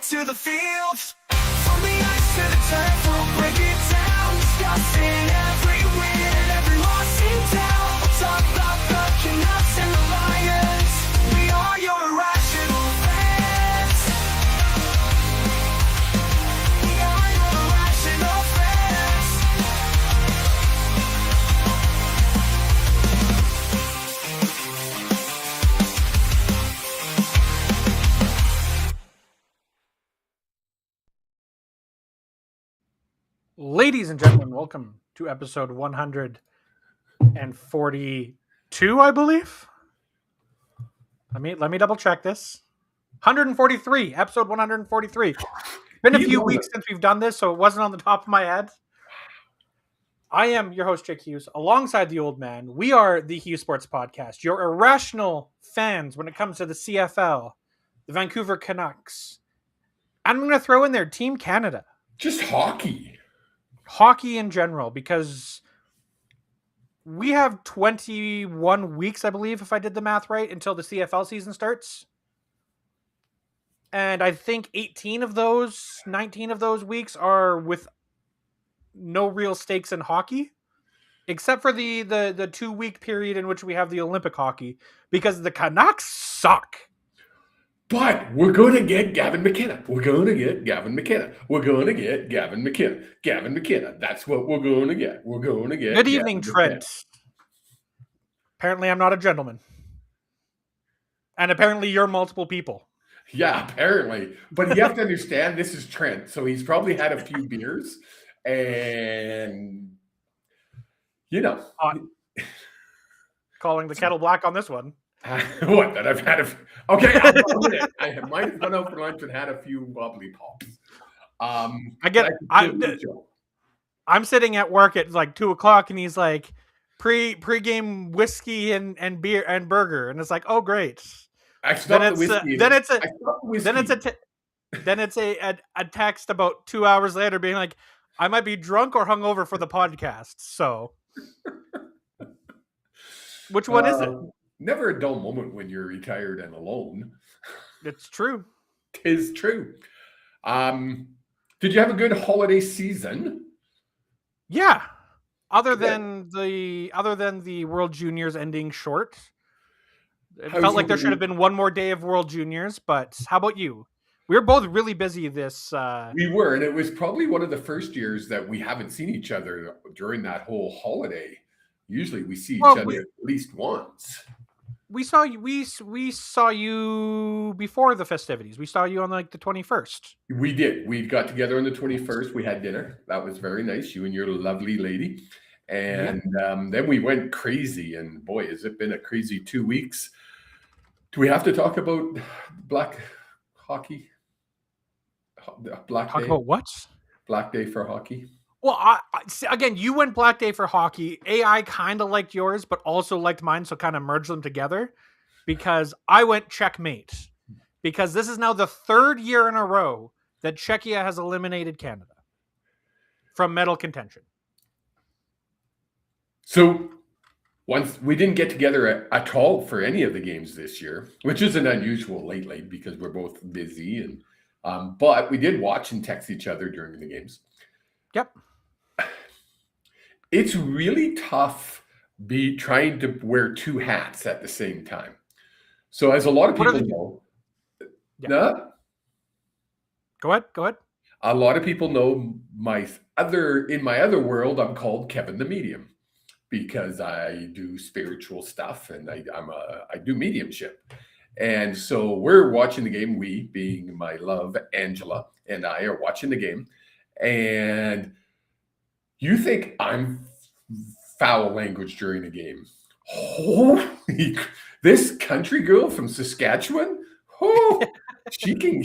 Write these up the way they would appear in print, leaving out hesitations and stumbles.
to the field. From the ice to the turf, we'll break it down. Discussing every win and every loss in town. We'll talk about the Canucks and the Lions. We are your irrational fans. We are your irrational fans. Ladies and gentlemen, welcome to episode 142, I believe. Let me double check this. 143, episode 143. Been a few weeks since we've done this, so it wasn't on the top of my head. I am your host, Jake Hughes, alongside the old man. We are the Hughes Sports Podcast, your irrational fans when it comes to the CFL, the Vancouver Canucks. And I'm going to throw in there Team Canada. Just hockey In general, because we have 21 weeks, I believe, if I did the math right, until the CFL season starts. And I think 19 of those weeks are with no real stakes in hockey, except for the 2-week period in which we have the Olympic hockey, because the Canucks suck. But we're going to get Gavin McKenna. We're going to get Gavin McKenna. We're going to get Gavin McKenna. Gavin McKenna. That's what we're going to get. We're going to get. Good evening, Trent. Apparently, I'm not a gentleman. And apparently, you're multiple people. Yeah, apparently. But you have to understand, this is Trent. So he's probably had a few beers. And, Calling the kettle black on this one. What? That I've had a few. Okay, I might have gone out for lunch and had a few wobbly pops. I'm sitting at work at like 2:00, and he's like, pre-game whiskey and beer and burger, and it's like, oh great. Then it's a text about 2 hours later being like, I might be drunk or hungover for the podcast. So, which one is it? Never a dull moment when you're retired and alone. It's true. 'Tis true. Did you have a good holiday season? Yeah. Other than the World Juniors ending short. It felt like there should have been one more day of World Juniors, but how about you? We were both really busy this We were, and it was probably one of the first years that we haven't seen each other during that whole holiday. Usually we see each other at least once. We saw you before the festivities. We saw you on like the 21st. We did. We got together on the 21st. We had dinner. That was very nice. You and your lovely lady. And then we went crazy. And boy, has it been a crazy 2 weeks. Do we have to talk about black hockey? Black Talk Day? about what? Black Day for hockey. Well, again, you went Black Day for hockey. I kind of liked yours, but also liked mine, so kind of merged them together because I went Czech-Mate. Because this is now the third year in a row that Czechia has eliminated Canada from medal contention. So once we didn't get together at all for any of the games this year, which isn't unusual lately because we're both busy, and but we did watch and text each other during the games. Yep. It's really tough trying to wear two hats at the same time. So as a lot of people know, Go ahead. A lot of people know in my other world, I'm called Kevin the Medium because I do spiritual stuff and I do mediumship. And so we're watching the game. We, being my love, Angela, and I are watching the game. And you think I'm foul language during the game. Holy, this country girl from Saskatchewan, she can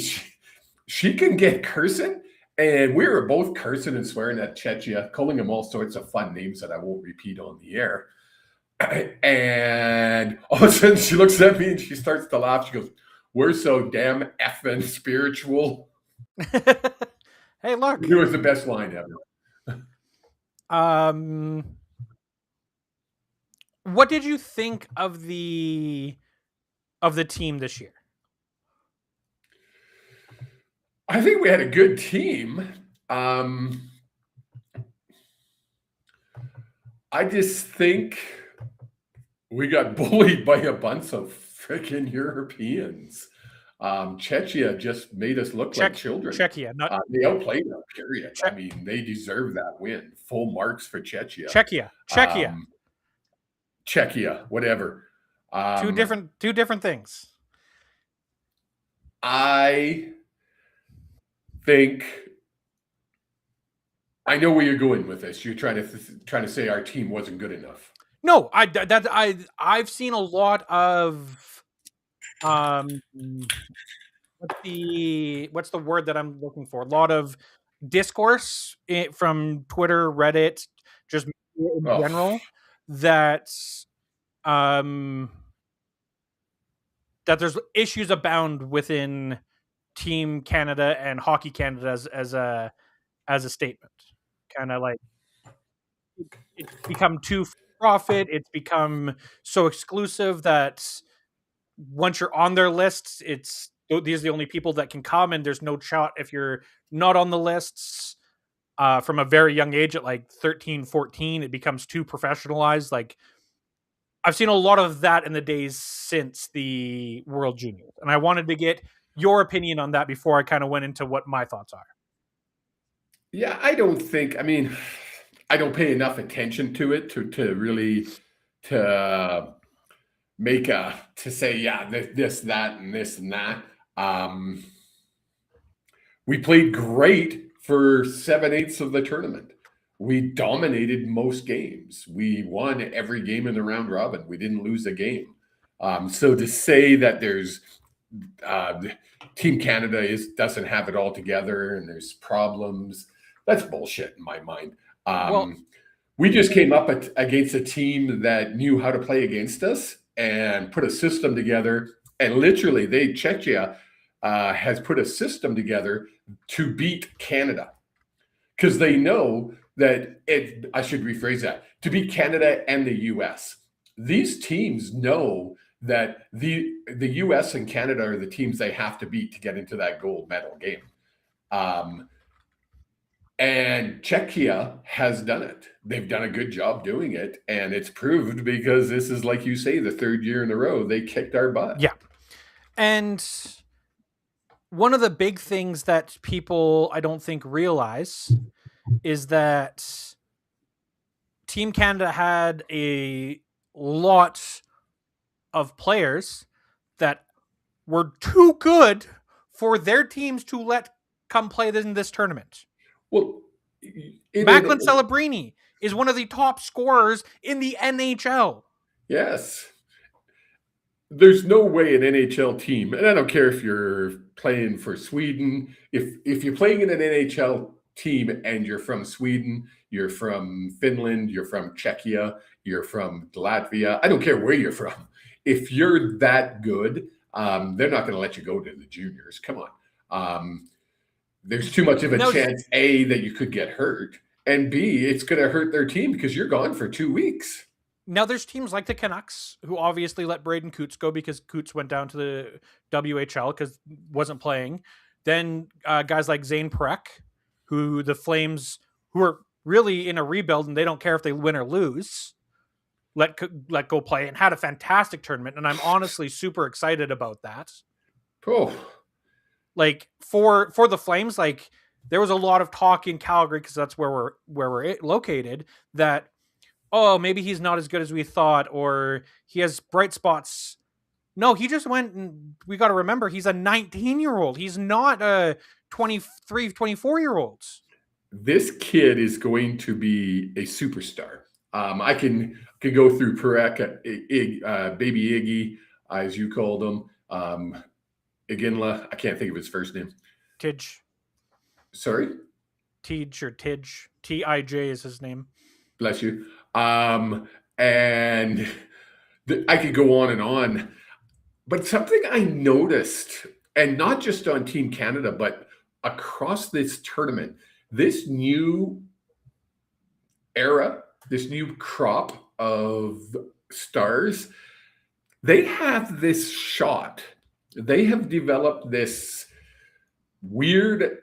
get cursing. And we were both cursing and swearing at Czechia, calling them all sorts of fun names that I won't repeat on the air. And all of a sudden she looks at me and she starts to laugh. She goes, "We're so damn effing spiritual." Hey, look. It was the best line ever. What did you think of the team this year? I think we had a good team. I just think we got bullied by a bunch of freaking Europeans. Czechia just made us look like children. Czechia, not They outplayed them, period. Czech- I mean, they deserve that win. Full marks for Czechia. Czechia. Czechia, whatever. Two different things. I think I know where you're going with this. You're trying to say our team wasn't good enough. No, I've seen a lot of what's the word that I'm looking for? A lot of discourse from Twitter, Reddit, just in general that that there's issues abound within Team Canada and Hockey Canada as a statement. Kind of like it's become too profit. It's become so exclusive that once you're on their lists, these are the only people that can come, and there's no shot if you're not on the lists. From a very young age, at like 13, 14, it becomes too professionalized. Like I've seen a lot of that in the days since the World Juniors, and I wanted to get your opinion on that before I kind of went into what my thoughts are. Yeah, I don't pay enough attention to it to really make to say, yeah, this, that, and this and that. We played great for 7/8 of the tournament. We dominated most games. We won every game in the round robin. We didn't lose a game. So to say that there's Team Canada doesn't have it all together and there's problems, that's bullshit in my mind. We just came up against a team that knew how to play against us and put a system together. And literally, Czechia has put a system together to beat Canada because they know that I should rephrase that, to beat Canada and the U.S. These teams know that the U.S. and Canada are the teams they have to beat to get into that gold medal game. And Czechia has done it. They've done a good job doing it. And it's proved because this is, like you say, the third year in a row they kicked our butt. Yeah. And one of the big things that people, I don't think, realize is that Team Canada had a lot of players that were too good for their teams to let come play in this tournament. Well, Macklin Celebrini is one of the top scorers in the NHL. Yes. There's no way an NHL team, and I don't care if you're playing for Sweden, if you're playing in an NHL team and you're from Sweden, you're from Finland, you're from Czechia, you're from Latvia, I don't care where you're from. If you're that good, they're not going to let you go to the juniors. Come on. There's too much of a chance, A, that you could get hurt, and B, it's going to hurt their team because you're gone for 2 weeks. Now, there's teams like the Canucks who obviously let Braden Coots go because Coots went down to the WHL because wasn't playing. Then guys like Zane Perek, who the Flames, who are really in a rebuild and they don't care if they win or lose, let go play and had a fantastic tournament. And I'm honestly super excited about that. Oh. Like for the Flames, like there was a lot of talk in Calgary because that's where we're located that, oh, maybe he's not as good as we thought, or he has bright spots. No, he just went, and we got to remember he's a 19-year-old. He's not a 23, 24-year-old. This kid is going to be a superstar. I can go through Perek, Baby Iggy, as you called him. Iginla, I can't think of his first name. Tidge. Sorry? Tidge or Tidge. T-I-J is his name. Bless you. And I could go on and on. But something I noticed, and not just on Team Canada, but across this tournament, this new era, this new crop of stars, they have this shot. They have developed this weird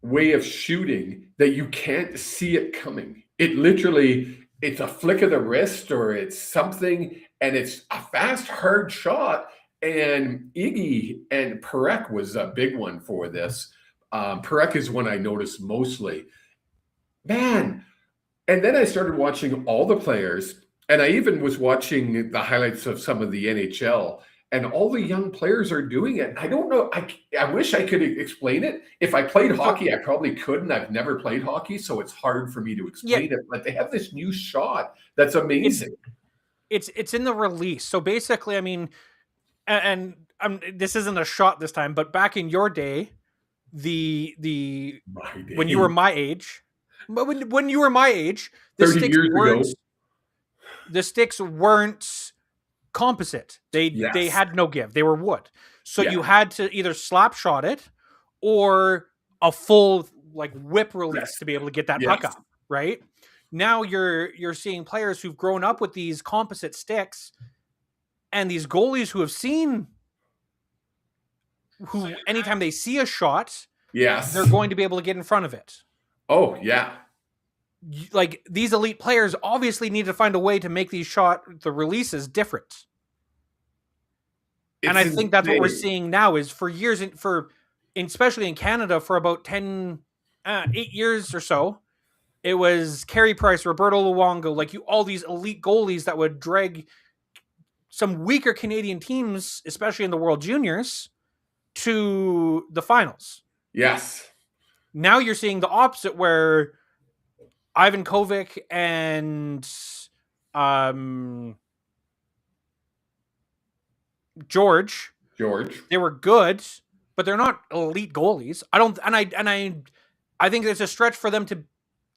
way of shooting that you can't see it coming. It literally, it's a flick of the wrist or it's something, and it's a fast, hard shot. And Iggy and Perek was a big one for this. Perek is one I noticed mostly. Man. And then I started watching all the players, and I even was watching the highlights of some of the NHL, and all the young players are doing it. I don't know. I wish I could explain it. If I played hockey, I probably couldn't. I've never played hockey, so it's hard for me to explain it. But they have this new shot that's amazing. It's in the release. So basically, I mean, and this isn't a shot this time, but back in your day, when you were my age, but when you were my age, the 30 years ago, the sticks weren't composite. They had no give. They were wood. So you had to either slap shot it or a full like whip release to be able to get that puck up, right? Now you're seeing players who've grown up with these composite sticks, and these goalies who have seen who anytime they see a shot, they're going to be able to get in front of it. Oh, yeah. Like these elite players obviously need to find a way to make the releases different. And I think that's what we're seeing now is for years, especially in Canada, for about 8 years or so, it was Carey Price, Roberto Luongo, all these elite goalies that would drag some weaker Canadian teams, especially in the World Juniors, to the finals. Yes. Now you're seeing the opposite where Ivan Kovic and George, they were good, but they're not elite goalies. I think it's a stretch for them to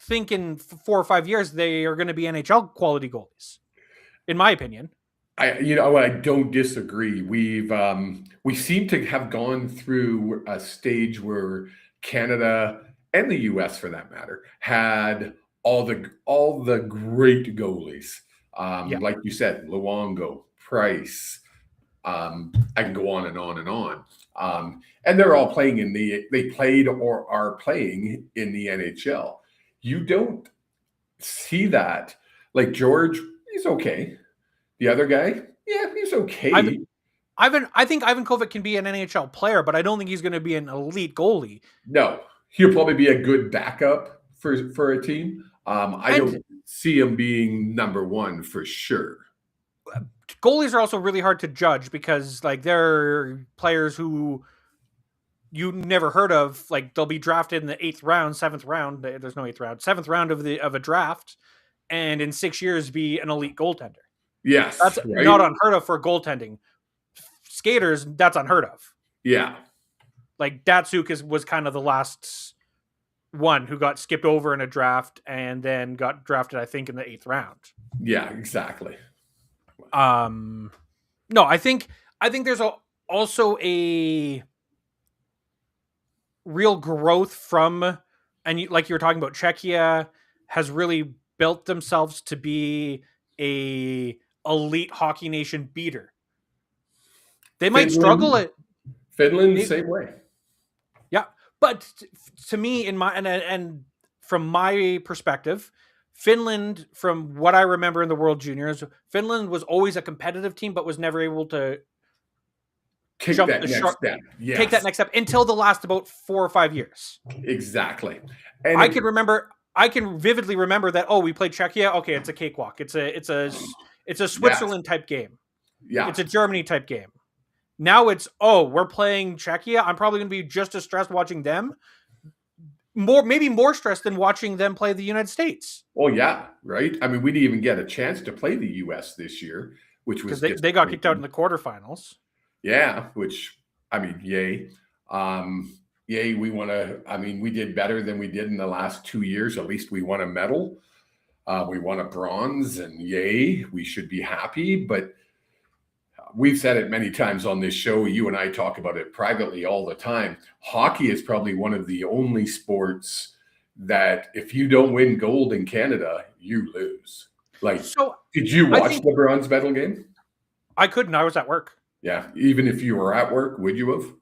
think in 4 or 5 years they are going to be NHL quality goalies, in my opinion. I don't disagree. We seem to have gone through a stage where Canada and the US, for that matter, had all the great goalies. Like you said, Luongo, Price. I can go on and on and on. And they're all playing they played or are playing in the NHL. You don't see that. George, he's okay. The other guy, he's okay. I think Ivan Kovic can be an NHL player, but I don't think he's going to be an elite goalie. No, he'll probably be a good backup for a team. I don't see him being number one for sure. Goalies are also really hard to judge because they're players who you never heard of. They'll be drafted in the 8th round, 7th round. There's no 8th round, 7th round of a draft, and in 6 years be an elite goaltender. Yes, that's not unheard of for goaltending. Skaters, that's unheard of. Yeah, Datsuk was kind of the last one who got skipped over in a draft and then got drafted, I think, in the 8th round. Yeah, exactly. No, I think there's also a real growth from, and you were talking about, Czechia has really built themselves to be a elite hockey nation beater. They might struggle at Finland, same way. Yeah, but to me, and from my perspective, Finland, from what I remember in the World Juniors, Finland was always a competitive team, but was never able to take that next step until the last about 4 or 5 years. Exactly. And I can vividly remember that. Oh, we played Czechia. Okay, it's a cakewalk. It's a Switzerland type game. Yeah, it's a Germany type game. Now it's, we're playing Czechia. I'm probably going to be just as stressed watching them. Maybe more stressed than watching them play the United States. Oh yeah, right. I mean, we didn't even get a chance to play the U.S. this year, which was because they got kicked out in the quarterfinals. Yeah, which yay. Yay, we want to. I mean, we did better than we did in the last 2 years. At least we won a medal. We won a bronze, and yay, we should be happy. But we've said it many times on this show. You and I talk about it privately all the time. Hockey is probably one of the only sports that if you don't win gold in Canada, you lose. Did you watch the bronze medal game? I couldn't. I was at work. Yeah. Even if you were at work, would you have?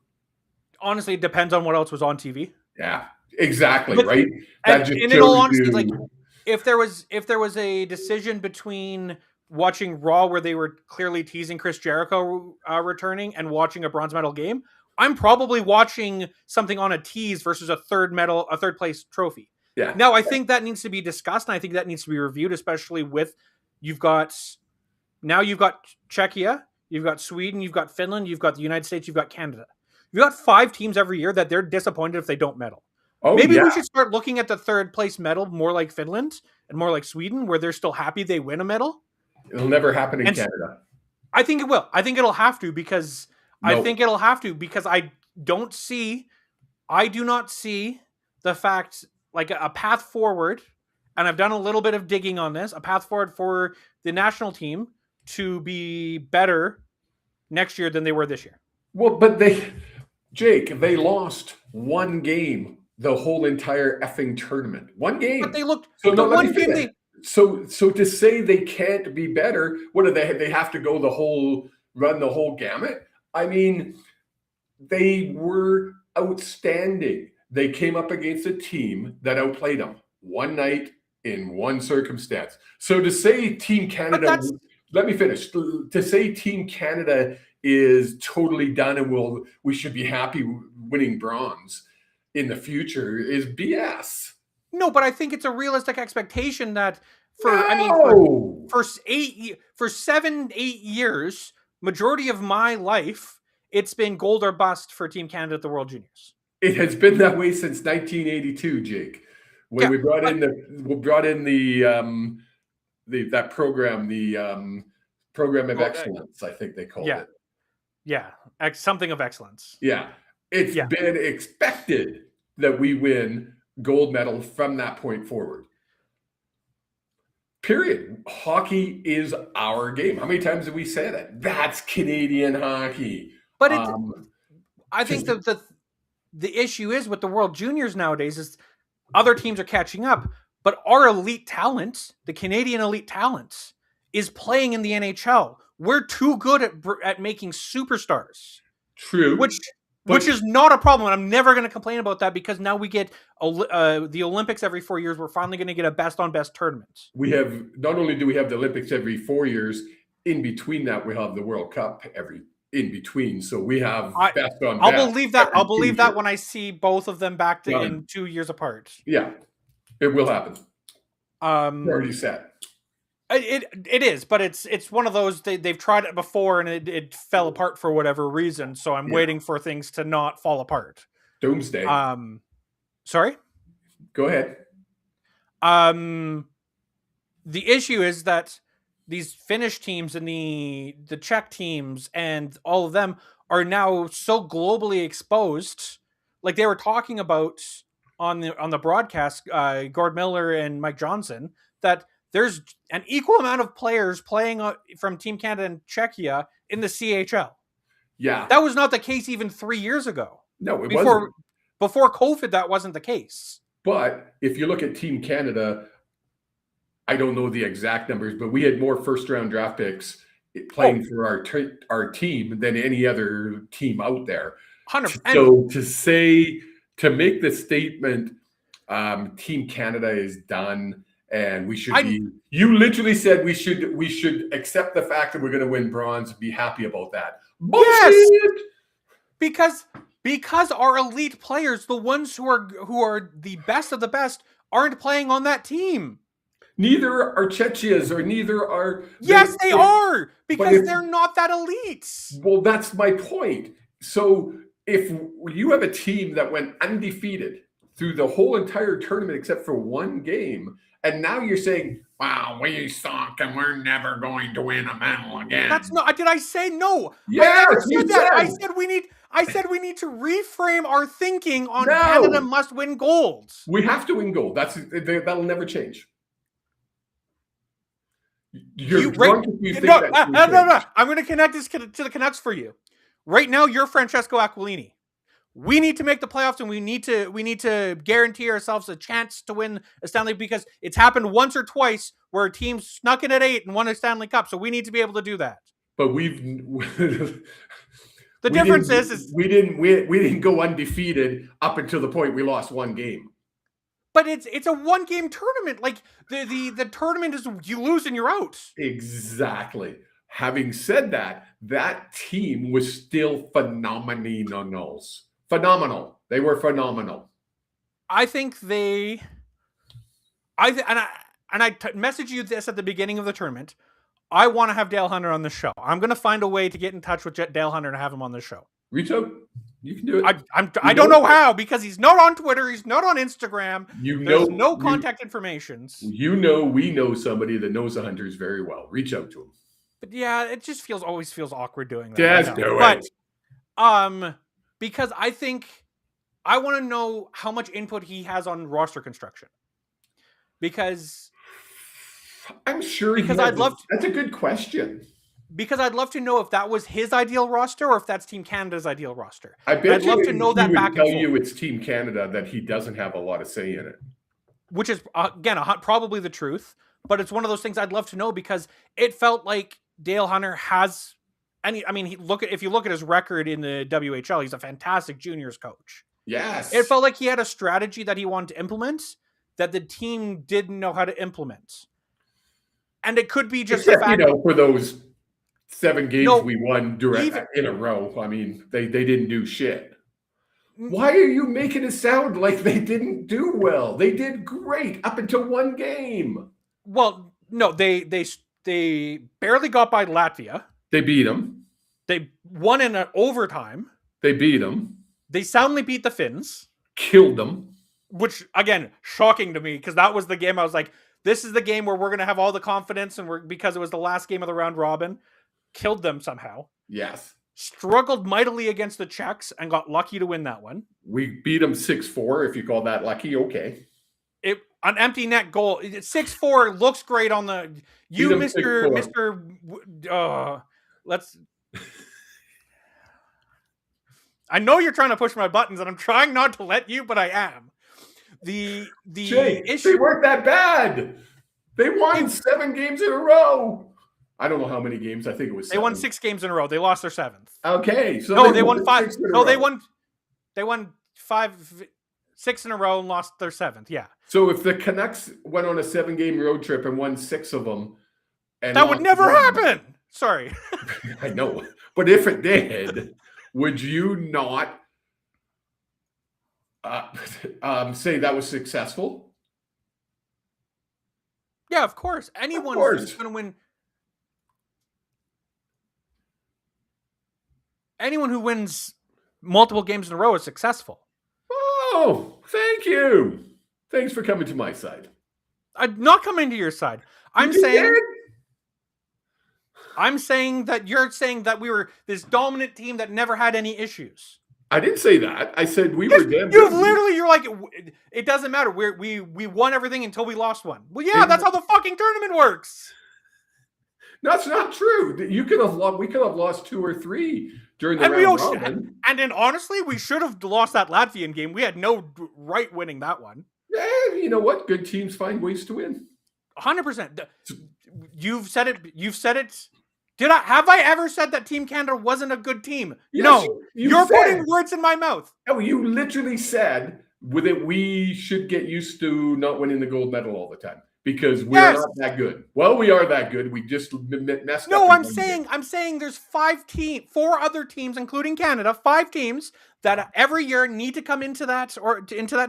honestly, it depends on what else was on TV. Yeah, exactly, But- right? And in all honesty, like if there was a decision between watching Raw where they were clearly teasing Chris Jericho returning and watching a bronze medal game, I'm probably watching something on a tease versus a third place trophy. Yeah. Now, I think that needs to be discussed, and I think that needs to be reviewed, especially with you've got Czechia, you've got Sweden, you've got Finland, you've got the United States, you've got Canada. You've got 5 teams every year that they're disappointed if they don't medal. Oh, Maybe yeah. we should start looking at the third place medal more like Finland and more like Sweden, where they're still happy they win a medal. It'll never happen in And Canada. I think it will. I think it'll have to because No. I do not see the fact like a path forward, and I've done a little bit of digging on this, a path forward for the national team to be better next year than they were this year. Well, but Jake, they lost one game the whole entire effing tournament. One game. But they looked So the no, let one me game finish. they So to say they can't be better, what do they have to go run the whole gamut? I mean, they were outstanding. They came up against a team that outplayed them one night in one circumstance. So to say Team Canada, let me finish. To say Team Canada is totally done and we should be happy winning bronze in the future is BS. No, but I think it's a realistic expectation that for 7-8 years, majority of my life, it's been gold or bust for Team Canada at the World Juniors. It has been that way since 1982, Jake. When we brought in that program, the program of excellence, I think they called it. Yeah, something of excellence. Yeah, it's been expected that we win gold medal from that point forward. Period. Hockey is our game. How many times have we said it? That's Canadian hockey. But I think the issue is with the World Juniors nowadays is other teams are catching up, but our elite talent, the Canadian elite talent, is playing in the NHL. We're too good at making superstars. True. Which is not a problem. And I'm never going to complain about that because now we get the Olympics every 4 years. We're finally going to get a best-on-best tournament. We have, not only do we have the Olympics every 4 years, in between that, we have the World Cup in between. So we have best-on-best. I'll believe that. I'll believe that when I see both of them back in 2 years apart. Yeah, it will happen. Already set. It is, but it's one of those they've tried it before and it fell apart for whatever reason. So I'm waiting for things to not fall apart. Doomsday. Sorry. Go ahead. The issue is that these Finnish teams and the Czech teams and all of them are now so globally exposed. Like they were talking about on the broadcast, Gord Miller and Mike Johnson, that there's an equal amount of players playing from Team Canada and Czechia in the CHL. Yeah. That was not the case even 3 years ago. No, it wasn't. Before COVID, that wasn't the case. But if you look at Team Canada, I don't know the exact numbers, but we had more first-round draft picks playing for our team than any other team out there. 100%. So to make the statement, Team Canada is done. And we should you literally said we should accept the fact that we're going to win bronze and be happy about that. Bullshit! Yes, because our elite players, the ones who are the best of the best, aren't playing on that team. Neither are Czechias or neither are... Yes, they are! Because they're not that elite. Well, that's my point. So if you have a team that went undefeated through the whole entire tournament except for one game... And now you're saying, wow, we suck and we're never going to win a medal again. That's not, did I say no? Yeah, I never said that. I said we need to reframe our thinking on Canada must win gold. We have to win gold. That'll never change. You're drunk if you think that. No. I'm going to connect this to the Canucks for you. Right now, you're Francesco Aquilini. We need to make the playoffs, and we need to guarantee ourselves a chance to win a Stanley because it's happened once or twice where a team snuck in at 8 and won a Stanley Cup. So we need to be able to do that. But The difference is we didn't go undefeated up until the point we lost one game. but it's a one-game tournament. Like the tournament is you lose and you're out. Exactly. Having said that, that team was still phenomenal. Phenomenal. They were phenomenal. I think I messaged you this at the beginning of the tournament. I want to have Dale Hunter on the show. I'm going to find a way to get in touch with Dale Hunter and have him on the show. Reach out. You can do it. I don't know how, because he's not on Twitter. He's not on Instagram. There's no contact information. We know somebody that knows the Hunters very well. Reach out to him. But yeah, it just always feels awkward doing that. Just do it. But because I think I want to know how much input he has on roster construction. Because I'm sure that's a good question. Because I'd love to know if that was his ideal roster or if that's Team Canada's ideal roster. I'd love to know that back and forth. Tell you it's Team Canada that he doesn't have a lot of say in it. Which is, again, probably the truth. But it's one of those things I'd love to know because it felt like Dale Hunter has... if you look at his record in the WHL, he's a fantastic juniors coach. Yes. It felt like he had a strategy that he wanted to implement that the team didn't know how to implement. And it could be just the fact, for those 7 games we won in a row. I mean, they didn't do shit. Why are you making it sound like they didn't do well? They did great up until one game. Well, no, they barely got by Latvia. They beat them. They won in an overtime. They beat them. They soundly beat the Finns. Killed them. Which, again, shocking to me, because that was the game I was like, this is the game where we're going to have all the confidence, and because it was the last game of the round robin. Killed them somehow. Yes. Struggled mightily against the Czechs and got lucky to win that one. We beat them 6-4, if you call that lucky. Okay. An empty net goal. 6-4 looks great on the... You, let's... I know you're trying to push my buttons, and I'm trying not to let you, but I am. The issue... They weren't that bad. They won 7 games in a row. I don't know how many games. I think it was 7. They won 6 games in a row. They lost their 7th. Okay. So no, they won 5. No, they won 6 in a row and lost their 7th. Yeah. So if the Canucks went on a 7-game road trip and won 6 of them, that would never happen. Sorry. I know. But if it did, would you not say that was successful? Yeah, of course. Anyone who's going to win. Anyone who wins multiple games in a row is successful. Oh, thank you. Thanks for coming to my side. I'm not coming to your side. I'm saying that you're saying that we were this dominant team that never had any issues. I didn't say that. I said we were damn good. You're like, it doesn't matter. We won everything until we lost one. Well, yeah, that's how the fucking tournament works. That's not true. We could have lost 2 or 3 during the round robin. And then honestly, we should have lost that Latvian game. We had no right winning that one. Yeah, you know what? Good teams find ways to win. 100%. You've said it. Have I ever said that Team Canada wasn't a good team? Yes, no. You're putting words in my mouth. No, you literally said that we should get used to not winning the gold medal all the time. Because we're not that good. Well, we are that good. We just messed up. No, I'm saying there's 4 other teams, including Canada, 5 teams that every year need to come into that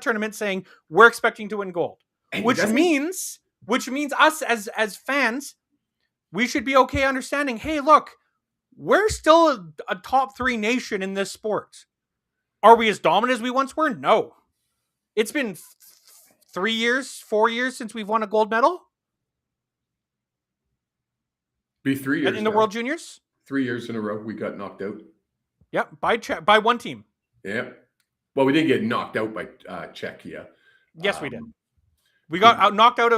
tournament saying we're expecting to win gold. Which means us as fans, we should be okay understanding, hey, look, we're still a top 3 nation in this sport. Are we as dominant as we once were? No. It's been 4 years since we've won a gold medal? Be 3 years in the World Juniors? 3 years in a row, we got knocked out. Yep, by one team. Yep. Well, we didn't get knocked out by Czechia. Yes, we did. We got knocked out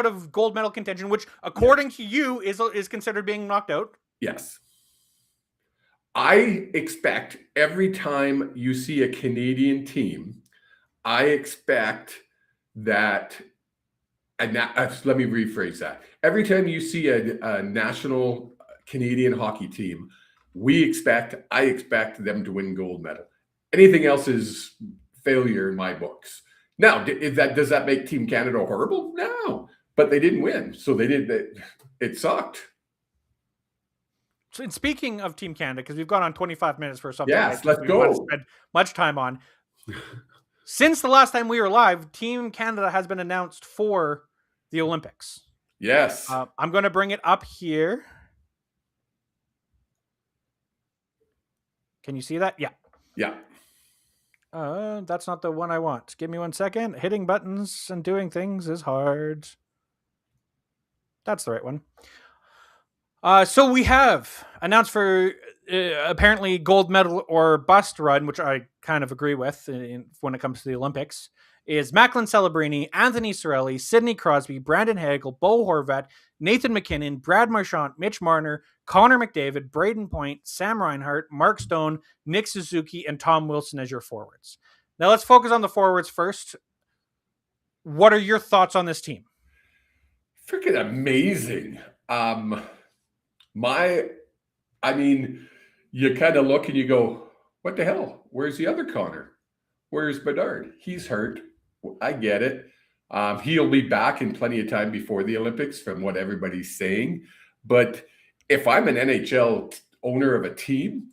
of gold medal contention, which, according to you, is considered being knocked out. Yes. I expect every time you see a Canadian team, I expect that, and let me rephrase that. Every time you see a national Canadian hockey team, I expect them to win gold medal. Anything else is failure in my books. Now, does that make Team Canada horrible? No, but they didn't win, so it sucked. So, and speaking of Team Canada, because we've gone on 25 minutes for something. Yes, let's go. Want to spend much time on. Since the last time we were live, Team Canada has been announced for the Olympics. Yes. I'm going to bring it up here. Can you see that? Yeah. Yeah. That's not the one I want. Give me 1 second. Hitting buttons and doing things is hard. That's the right one. So we have announced for apparently gold medal or bust run, which I kind of agree with when it comes to the Olympics, is Macklin Celebrini, Anthony Cirelli, Sidney Crosby, Brandon Hagel, Bo Horvat, Nathan McKinnon, Brad Marchand, Mitch Marner, Connor McDavid, Braden Point, Sam Reinhart, Mark Stone, Nick Suzuki, and Tom Wilson as your forwards. Now let's focus on the forwards first. What are your thoughts on this team? Freaking amazing. You kind of look and you go, what the hell? Where's the other Connor? Where's Bedard? He's hurt. I get it. He'll be back in plenty of time before the Olympics from what everybody's saying. But if I'm an NHL owner of a team,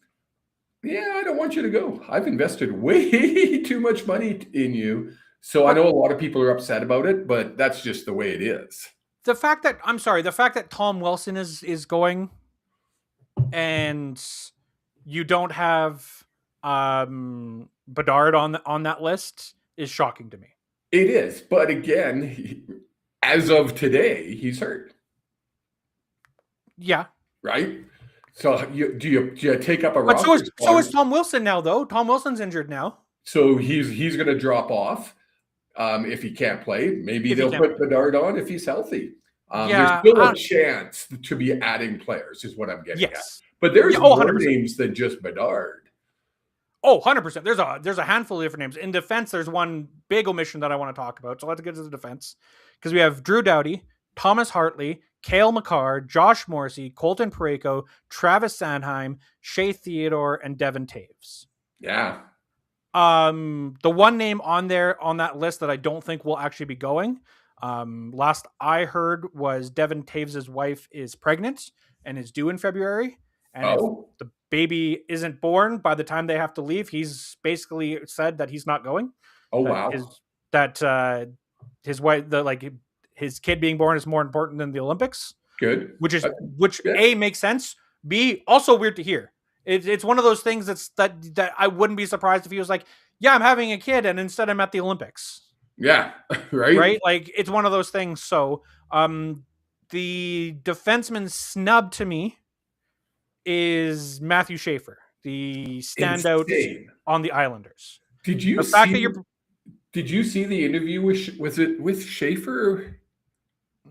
I don't want you to go. I've invested way too much money in you. So I know a lot of people are upset about it, but that's just the way it is. The fact that Tom Wilson is going and you don't have Bedard on that list is shocking to me. It is, but again, as of today, he's hurt. Yeah. Right. So do you take up a but roster? So is Tom Wilson now, though. Tom Wilson's injured now. So he's going to drop off if he can't play. Maybe they'll put Bedard on if he's healthy. There's still a chance to be adding players, is what I'm getting at. But there's more names than just Bedard. Oh, 100%. There's a handful of different names. In defense, there's one big omission that I want to talk about. So let's get to the defense. Because we have Drew Doughty, Thomas Hartley, Cale Makar, Josh Morrissey, Colton Parayko, Travis Sanheim, Shea Theodore, and Devin Taves. Yeah. The one name on that list that I don't think will actually be going, last I heard was Devin Taves' wife is pregnant and is due in February. And if the baby isn't born by the time they have to leave, he's basically said that he's not going. Oh, wow. His wife, his kid being born is more important than the Olympics. Good. Which A, makes sense. B, also weird to hear. It's one of those things that I wouldn't be surprised if he was like, yeah, I'm having a kid and instead I'm at the Olympics. Yeah. Right. Right. Like it's one of those things. So, the defenseman snub to me is Matthew Schaefer, the standout on the Islanders. Did you see the interview with Schaefer?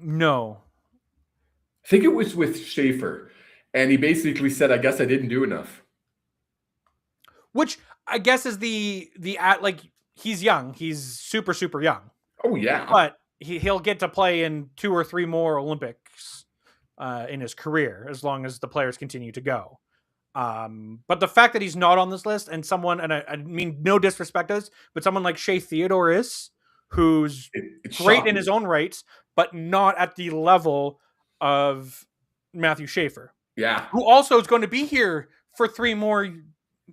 No. I think it was with Schaefer. And he basically said, I guess I didn't do enough. Which I guess is he's young. He's super, super young. Oh, yeah. But he'll get to play in 2 or 3 more Olympics in his career, as long as the players continue to go. But the fact that he's not on this list and someone, and I mean, no disrespect to this, but someone like Shea Theodore who's it's great shocking. in his own rights, but not at the level of Matthew Schaefer. Yeah. Who also is going to be here for 3 more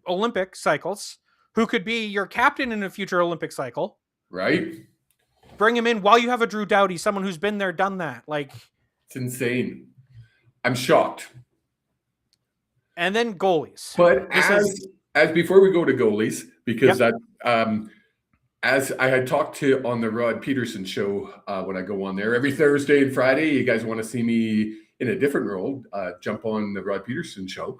Olympic cycles, who could be your captain in a future Olympic cycle. Right. Bring him in while you have a Drew Doughty, someone who's been there, done that. It's insane. I'm shocked. And then goalies. But as before we go to goalies, because as I had talked to on the Rod Peterson show when I go on there every Thursday and Friday, you guys want to see me in a different role, jump on the Rod Peterson show,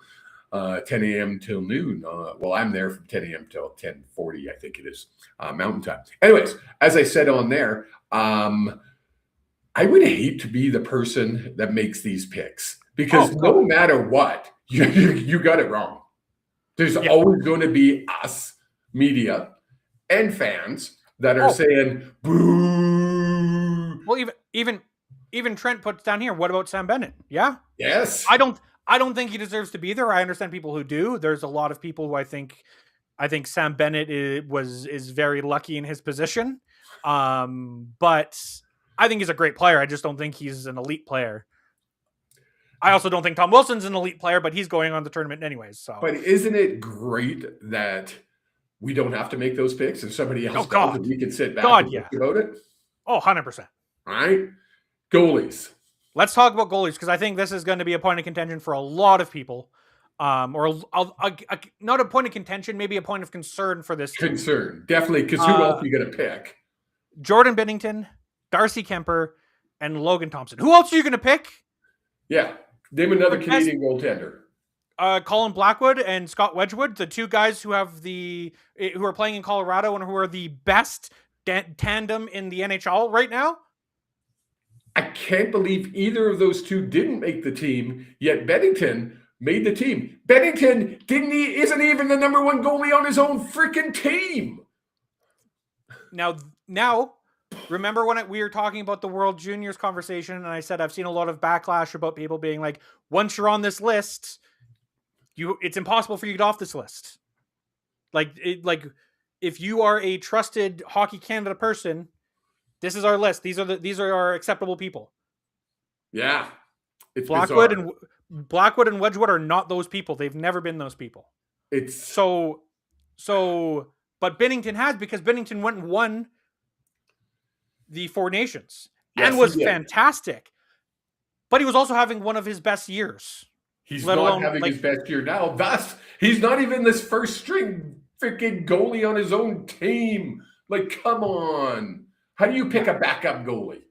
10 a.m. till noon. I'm there from 10 a.m. till 10:40, I think it is, Mountain Time. Anyways, as I said on there, I would hate to be the person that makes these picks because no matter what, you got it wrong. There's always going to be us, media, and fans that are saying, boo. Well, even Trent puts down here, what about Sam Bennett? Yeah? Yes. I don't I don't think he deserves to be there. I understand people who do. There's a lot of people who I think Sam Bennett is very lucky in his position. But I think he's a great player. I just don't think he's an elite player. I also don't think Tom Wilson's an elite player, but he's going on the tournament anyways. So, but isn't it great that we don't have to make those picks and somebody else does, and we can sit back and think about it? Oh, 100%. All right. Goalies. Let's talk about goalies, because I think this is going to be a point of contention for a lot of people. Or not a point of contention, maybe a point of concern for this team. Concern. Definitely, because who else are you going to pick? Jordan Binnington, Darcy Kemper, and Logan Thompson. Who else are you going to pick? Yeah. Name another Canadian goaltender. Colin Blackwood and Scott Wedgwood, the two guys who are playing in Colorado and who are the best tandem in the NHL right now. I can't believe either of those two didn't make the team, yet Binnington made the team. Binnington isn't even the number one goalie on his own freaking team. Now, remember when we were talking about the World Juniors conversation, and I said I've seen a lot of backlash about people being like, once you're on this list, it's impossible for you to get off this list. Like if you are a trusted Hockey Canada person, this is our list. These are our acceptable people. Yeah, it's Blackwood bizarre. and Blackwood and Wedgwood are not those people. They've never been those people. It's so, but Binnington has, because Binnington went and won the Four Nations and was fantastic. But he was also having one of his best years. He's not having his best year now. Thus, he's not even this first string freaking goalie on his own team. Like, come on. How do you pick a backup goalie?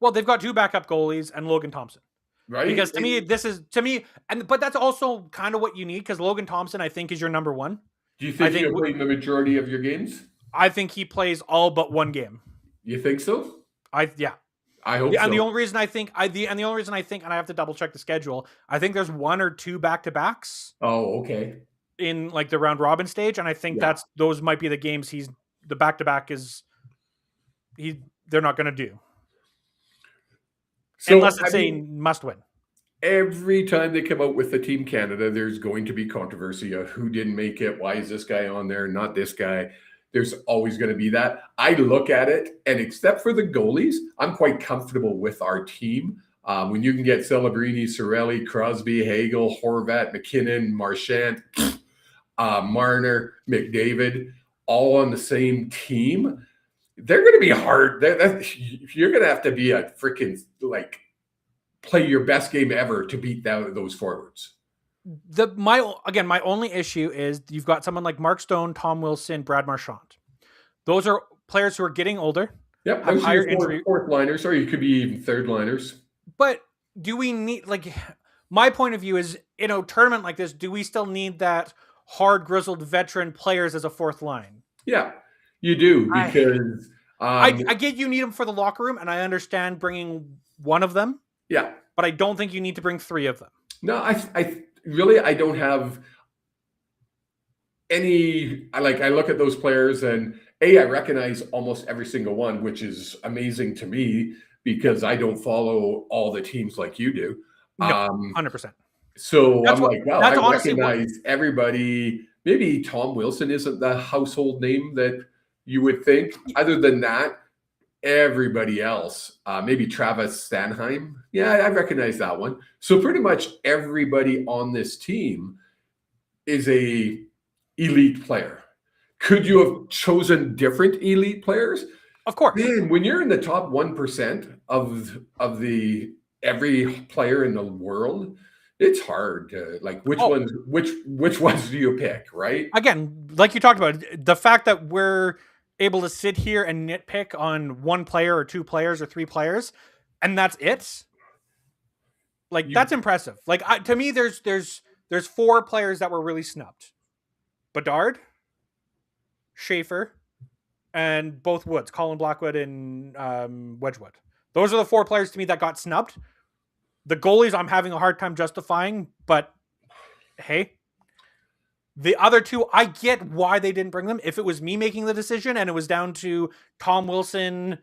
Well, they've got two backup goalies and Logan Thompson. Right? Because but that's also kind of what you need, because Logan Thompson, I think, is your number one. Do you think he'll play the majority of your games? I think he plays all but one game. You think so? I hope so. And the only reason I think, and I have to double check the schedule, I think there's one or two back-to-backs. Oh, okay. In like the round robin stage, and I think those might be the games the back-to-back they're not going to do. So, unless it's a must-win. Every time they come out with the Team Canada, there's going to be controversy of who didn't make it. Why is this guy on there, not this guy? There's always going to be that. I look at it, and except for the goalies, I'm quite comfortable with our team. When you can get Celebrini, Cirelli, Crosby, Hagel, Horvat, McKinnon, Marchand, Marner, McDavid, all on the same team, they're going to be hard. You're going to have to be a freaking, play your best game ever to beat those forwards. My only issue is you've got someone like Mark Stone, Tom Wilson, Brad Marchand. Those are players who are getting older. Yep, those are your fourth liners, or you could be even third liners. But do we need, my point of view is, in a tournament like this, do we still need that hard, grizzled veteran players as a fourth line? Yeah, you do, because I get you need them for the locker room, and I understand bringing one of them. Yeah, but I don't think you need to bring three of them. No, I don't have any. I look at those players, and I recognize almost every single one, which is amazing to me because I don't follow all the teams like you do. No, 100%. So wow, I recognize everybody. Maybe Tom Wilson isn't the household name that you would think. Other than that, everybody else, maybe Travis Sanheim. Yeah, I recognize that one. So pretty much everybody on this team is a elite player. Could you have chosen different elite players? Of course. Man, when you're in the top 1% of every player in the world, it's hard to which ones do you pick, right? Again, like you talked about, the fact that we're able to sit here and nitpick on one player or two players or three players, and that's it. That's impressive. To me, there's four players that were really snubbed: Bedard, Schaefer, and both Woods, Colin Blackwood and Wedgwood. Those are the four players to me that got snubbed. The goalies I'm having a hard time justifying, but hey, the other two, I get why they didn't bring them. If it was me making the decision and it was down to Tom Wilson,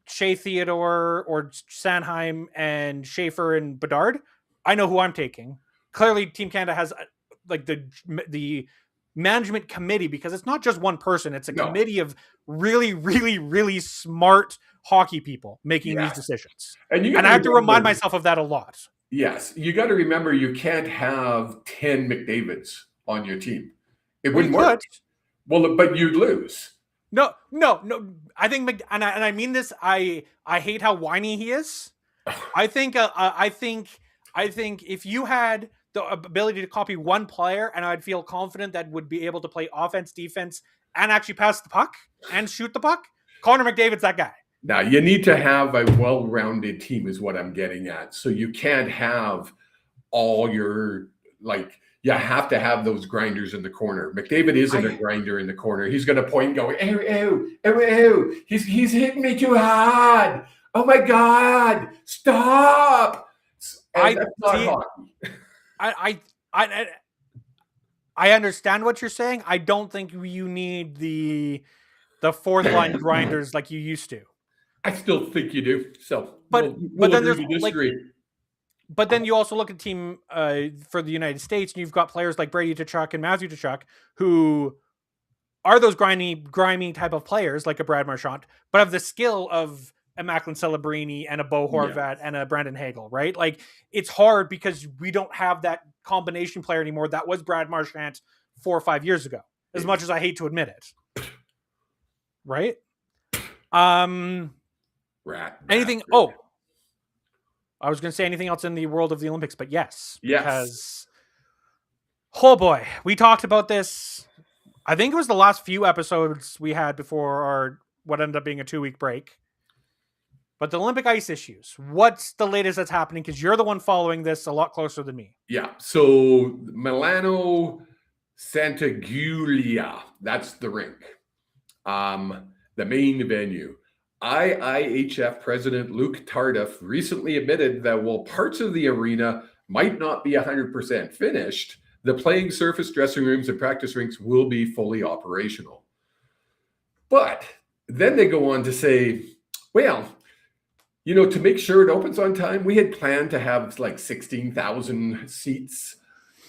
Shea Theodore, or Sanheim and Schaefer and Bedard, I know who I'm taking. Clearly, Team Canada has like the management committee, because it's not just one person; it's a committee of really, really, really smart hockey people making these decisions. And I have to remind myself of that a lot. Yes, you got to remember you can't have 10 McDavids on your team. It wouldn't work. Well, but you'd lose. No. I think, and I mean this. I hate how whiny he is. I think if you had the ability to copy one player, and I'd feel confident that would be able to play offense, defense, and actually pass the puck and shoot the puck, Connor McDavid's that guy. Now, you need to have a well-rounded team is what I'm getting at. So you can't have all your, you have to have those grinders in the corner. McDavid isn't a grinder in the corner. He's going to point and go, ew. He's hitting me too hard. Oh, my God. Stop. And that's not hockey. I understand what you're saying. I don't think you need the fourth line grinders like you used to. I still think you do. So, but then there's but then you also look at team for the United States, and you've got players like Brady Tkachuk and Matthew Tkachuk, who are those grimy type of players, like a Brad Marchand, but have the skill of a Macklin Celebrini and a Bo Horvat and a Brandon Hagel, right? Like, it's hard because we don't have that combination player anymore. That was Brad Marchand 4 or 5 years ago, as much as I hate to admit it. Right? Anything? Oh, I was going to say anything else in the world of the Olympics, but yes. Because, oh boy, we talked about this. I think it was the last few episodes we had before what ended up being a 2-week break. But the Olympic ice issues, what's the latest that's happening? Because you're the one following this a lot closer than me. Yeah. So Milano Santa Giulia, that's the rink. The main venue. IIHF President Luke Tardif recently admitted that while parts of the arena might not be 100% finished, the playing surface, dressing rooms, and practice rinks will be fully operational. But then they go on to say, well, to make sure it opens on time, we had planned to have 16,000 seats.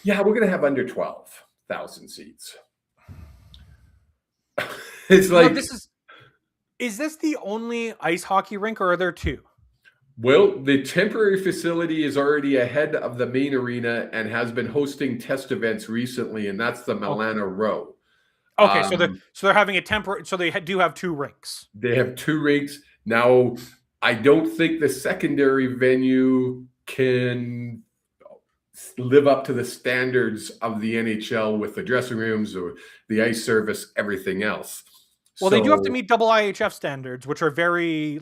Yeah, we're going to have under 12,000 seats. It's Is this the only ice hockey rink, or are there two? Well, the temporary facility is already ahead of the main arena and has been hosting test events recently, and that's the Milano Row. Okay, so they're having a temporary. So they do have two rinks. They have two rinks now. I don't think the secondary venue can live up to the standards of the NHL with the dressing rooms or the ice service, everything else. Well, they do have to meet IIHF standards, which are very,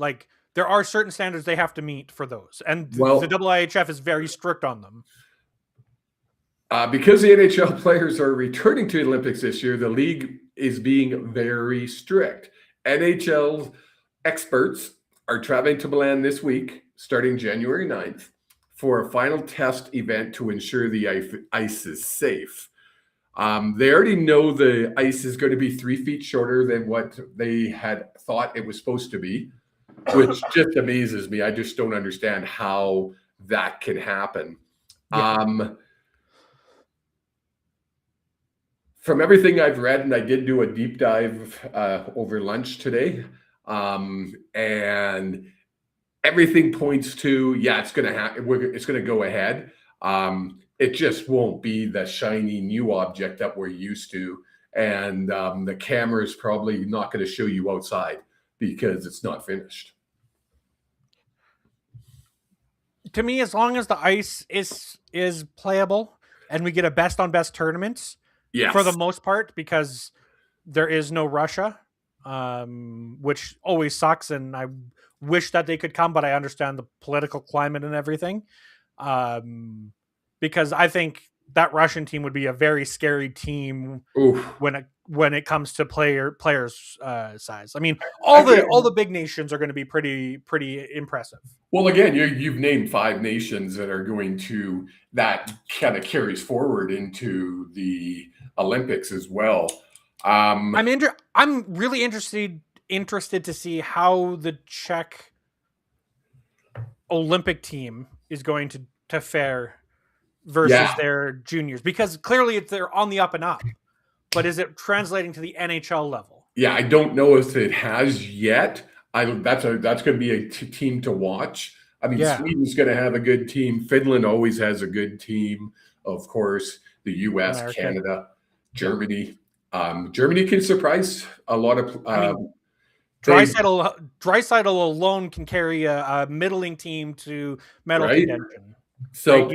there are certain standards they have to meet for those. And the IIHF is very strict on them. Because the NHL players are returning to the Olympics this year, the league is being very strict. NHL experts are traveling to Milan this week, starting January 9th, for a final test event to ensure the ice is safe. They already know the ice is going to be 3 feet shorter than what they had thought it was supposed to be, which just amazes me. I just don't understand how that can happen. Yeah. From everything I've read, and I did do a deep dive over lunch today, and everything points to, it's going to happen. It's going to go ahead. It just won't be the shiny new object that we're used to. And the camera is probably not going to show you outside because it's not finished. To me, as long as the ice is playable and we get a best on best tournament, for the most part, because there is no Russia, which always sucks. And I wish that they could come, but I understand the political climate and everything. Because I think that Russian team would be a very scary team when it comes to players size. I mean, all the big nations are going to be pretty impressive. Well, again, you've named 5 nations that are going to, that kind of carries forward into the Olympics as well. I'm really interested to see how the Czech Olympic team is going to fare versus their juniors? Because clearly they're on the up and up, but is it translating to the NHL level? Yeah, I don't know if it has yet. That's going to be a team to watch. I mean, Sweden's going to have a good team. Finland always has a good team, of course. The U.S., America. Canada, Germany. Germany can surprise a lot of. Draisaitl alone can carry a middling team to medal contention. So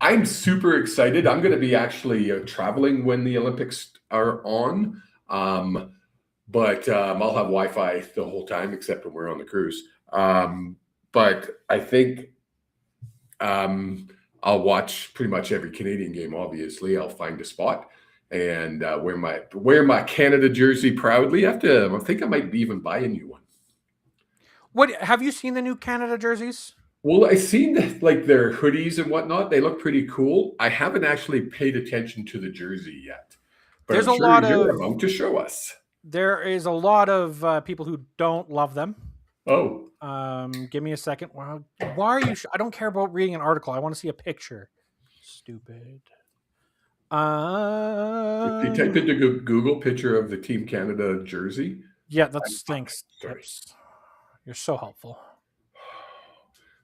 I'm super excited. I'm going to be actually traveling when the Olympics are on. But I'll have Wi-Fi the whole time, except when we're on the cruise. But I think I'll watch pretty much every Canadian game. Obviously, I'll find a spot and wear my Canada jersey proudly. I think I might even buy a new one. What have you seen the new Canada jerseys? Well, I've seen like their hoodies and whatnot. They look pretty cool. I haven't actually paid attention to the jersey yet. But there's a lot you're about to show us. There is a lot of people who don't love them. Oh. Give me a second. Why are you? I don't care about reading an article. I want to see a picture. Stupid. If you type into Google picture of the Team Canada jersey. Yeah, thanks. You're so helpful.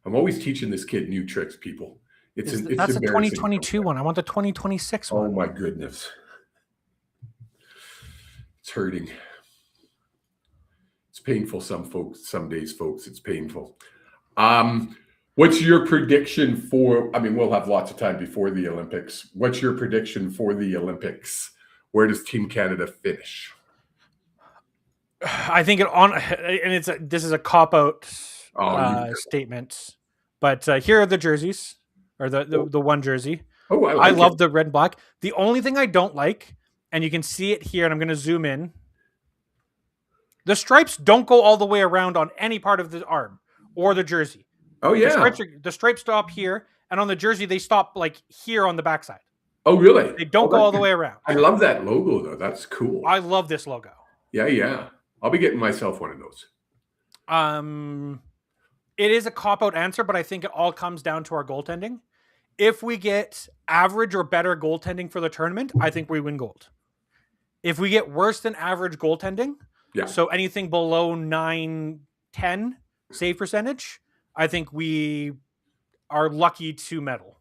I'm always teaching this kid new tricks, people. That's a 2022 one. I want the 2026 one. Oh my goodness. It's hurting. It's painful some days, folks. It's painful. What's your prediction for, we'll have lots of time before the Olympics. What's your prediction for the Olympics? Where does Team Canada finish? I think this is a cop-out statement. But here are the jerseys, or the one jersey. Oh, I love the red and black. The only thing I don't like, and you can see it here, and I'm going to zoom in. The stripes don't go all the way around on any part of the arm or the jersey. Oh, yeah. The stripes stop here, and on the jersey, they stop like here on the backside. Oh, really? They don't go all the way around. I love that logo, though. That's cool. I love this logo. Yeah. I'll be getting myself one of those. It is a cop-out answer, but I think it all comes down to our goaltending. If we get average or better goaltending for the tournament, I think we win gold. If we get worse than average goaltending, so anything below 9-10 save percentage, I think we are lucky to medal.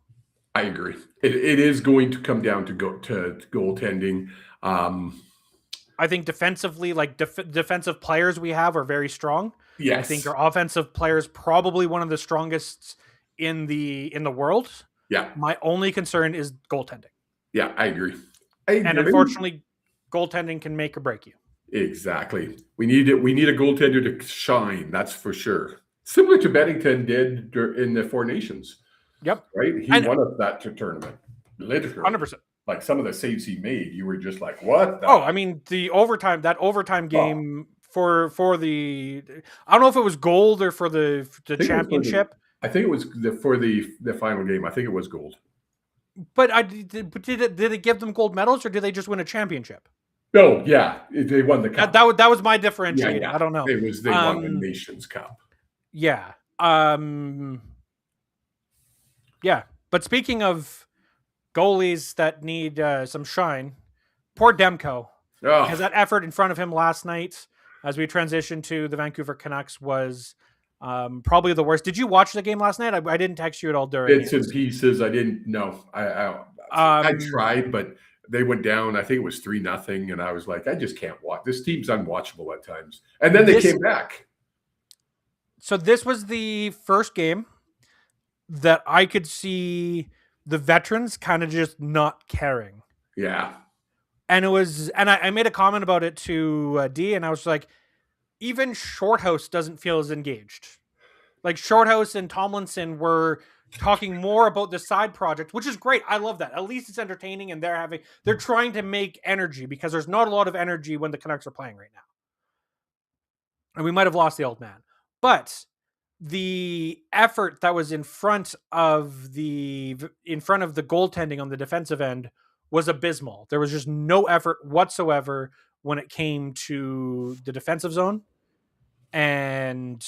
I agree. It is going to come down to goaltending. I think defensively, like defensive players we have are very strong. Yes. I think our offensive players probably one of the strongest in the world. Yeah. My only concern is goaltending. Yeah, I agree. And unfortunately, goaltending can make or break you. Exactly. We need a goaltender to shine. That's for sure. Similar to Bennington did in the Four Nations. Yep. Right. He won us that tournament. Literally. 100%. Like some of the saves he made, you were just like, "What?" The overtime game for the, I don't know if it was gold or for the championship. I think it was for the final game. I think it was gold. But did it give them gold medals or did they just win a championship? No, yeah, they won the cup. That was my differentiator. Yeah. I don't know. They won the Nations Cup. Yeah. Yeah. But speaking of goalies that need some shine, poor Demko. Because that effort in front of him last night, as we transitioned to the Vancouver Canucks, was probably the worst. Did you watch the game last night? I didn't text you at all during bits and pieces. I didn't know. I tried, but they went down. I think it was 3-0, and I was like, I just can't watch. This team's unwatchable at times. And then they came back. So this was the first game that I could see the veterans kind of just not caring. Yeah. And I made a comment about it to D, and I was like, even Shorthouse doesn't feel as engaged. Like Shorthouse and Tomlinson were talking more about the side project, which is great. I love that. At least it's entertaining, and they're trying to make energy because there's not a lot of energy when the Canucks are playing right now. And we might have lost the old man. But the effort that was in front of the goaltending on the defensive end was abysmal. There was just no effort whatsoever when it came to the defensive zone. And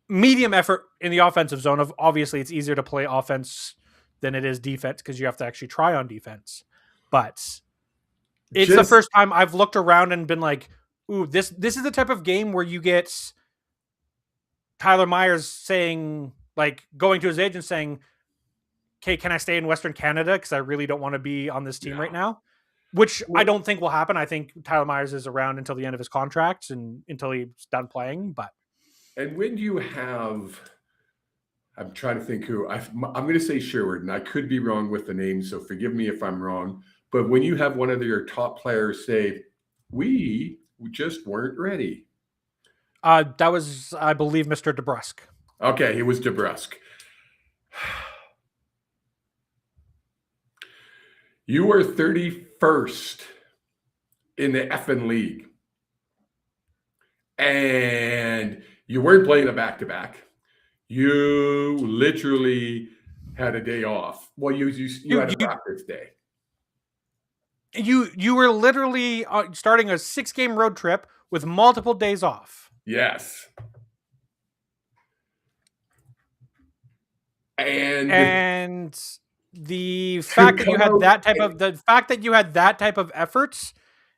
medium effort in the offensive zone. Obviously, it's easier to play offense than it is defense because you have to actually try on defense. But it's the first time I've looked around and been like, ooh, this is the type of game where you get Tyler Myers saying, like, going to his agent saying, okay, can I stay in Western Canada? Because I really don't want to be on this team right now. Which I don't think will happen. I think Tyler Myers is around until the end of his contract and until he's done playing. And when you have, I'm trying to think who, I'm going to say Sherwood, and I could be wrong with the name, so forgive me if I'm wrong. But when you have one of your top players say, we just weren't ready. That was, I believe, Mr. DeBrusque. Okay, it was DeBrusque. You were 31st in the effing league. And you weren't playing a back-to-back. You literally had a day off. Well, you had a practice day. You were literally starting a 6-game road trip with multiple days off. Yes. And the fact that you had that type of efforts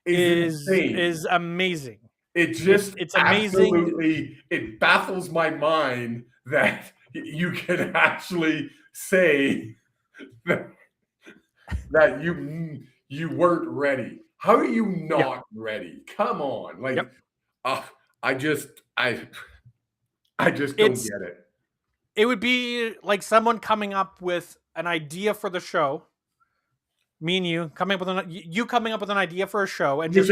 is amazing. It's amazing. Absolutely, it baffles my mind that you can actually say that you weren't ready. How are you not ready? Come on, like, I just don't get it. It would be like someone coming up with an idea for the show. Me and you coming up with an idea for a show and just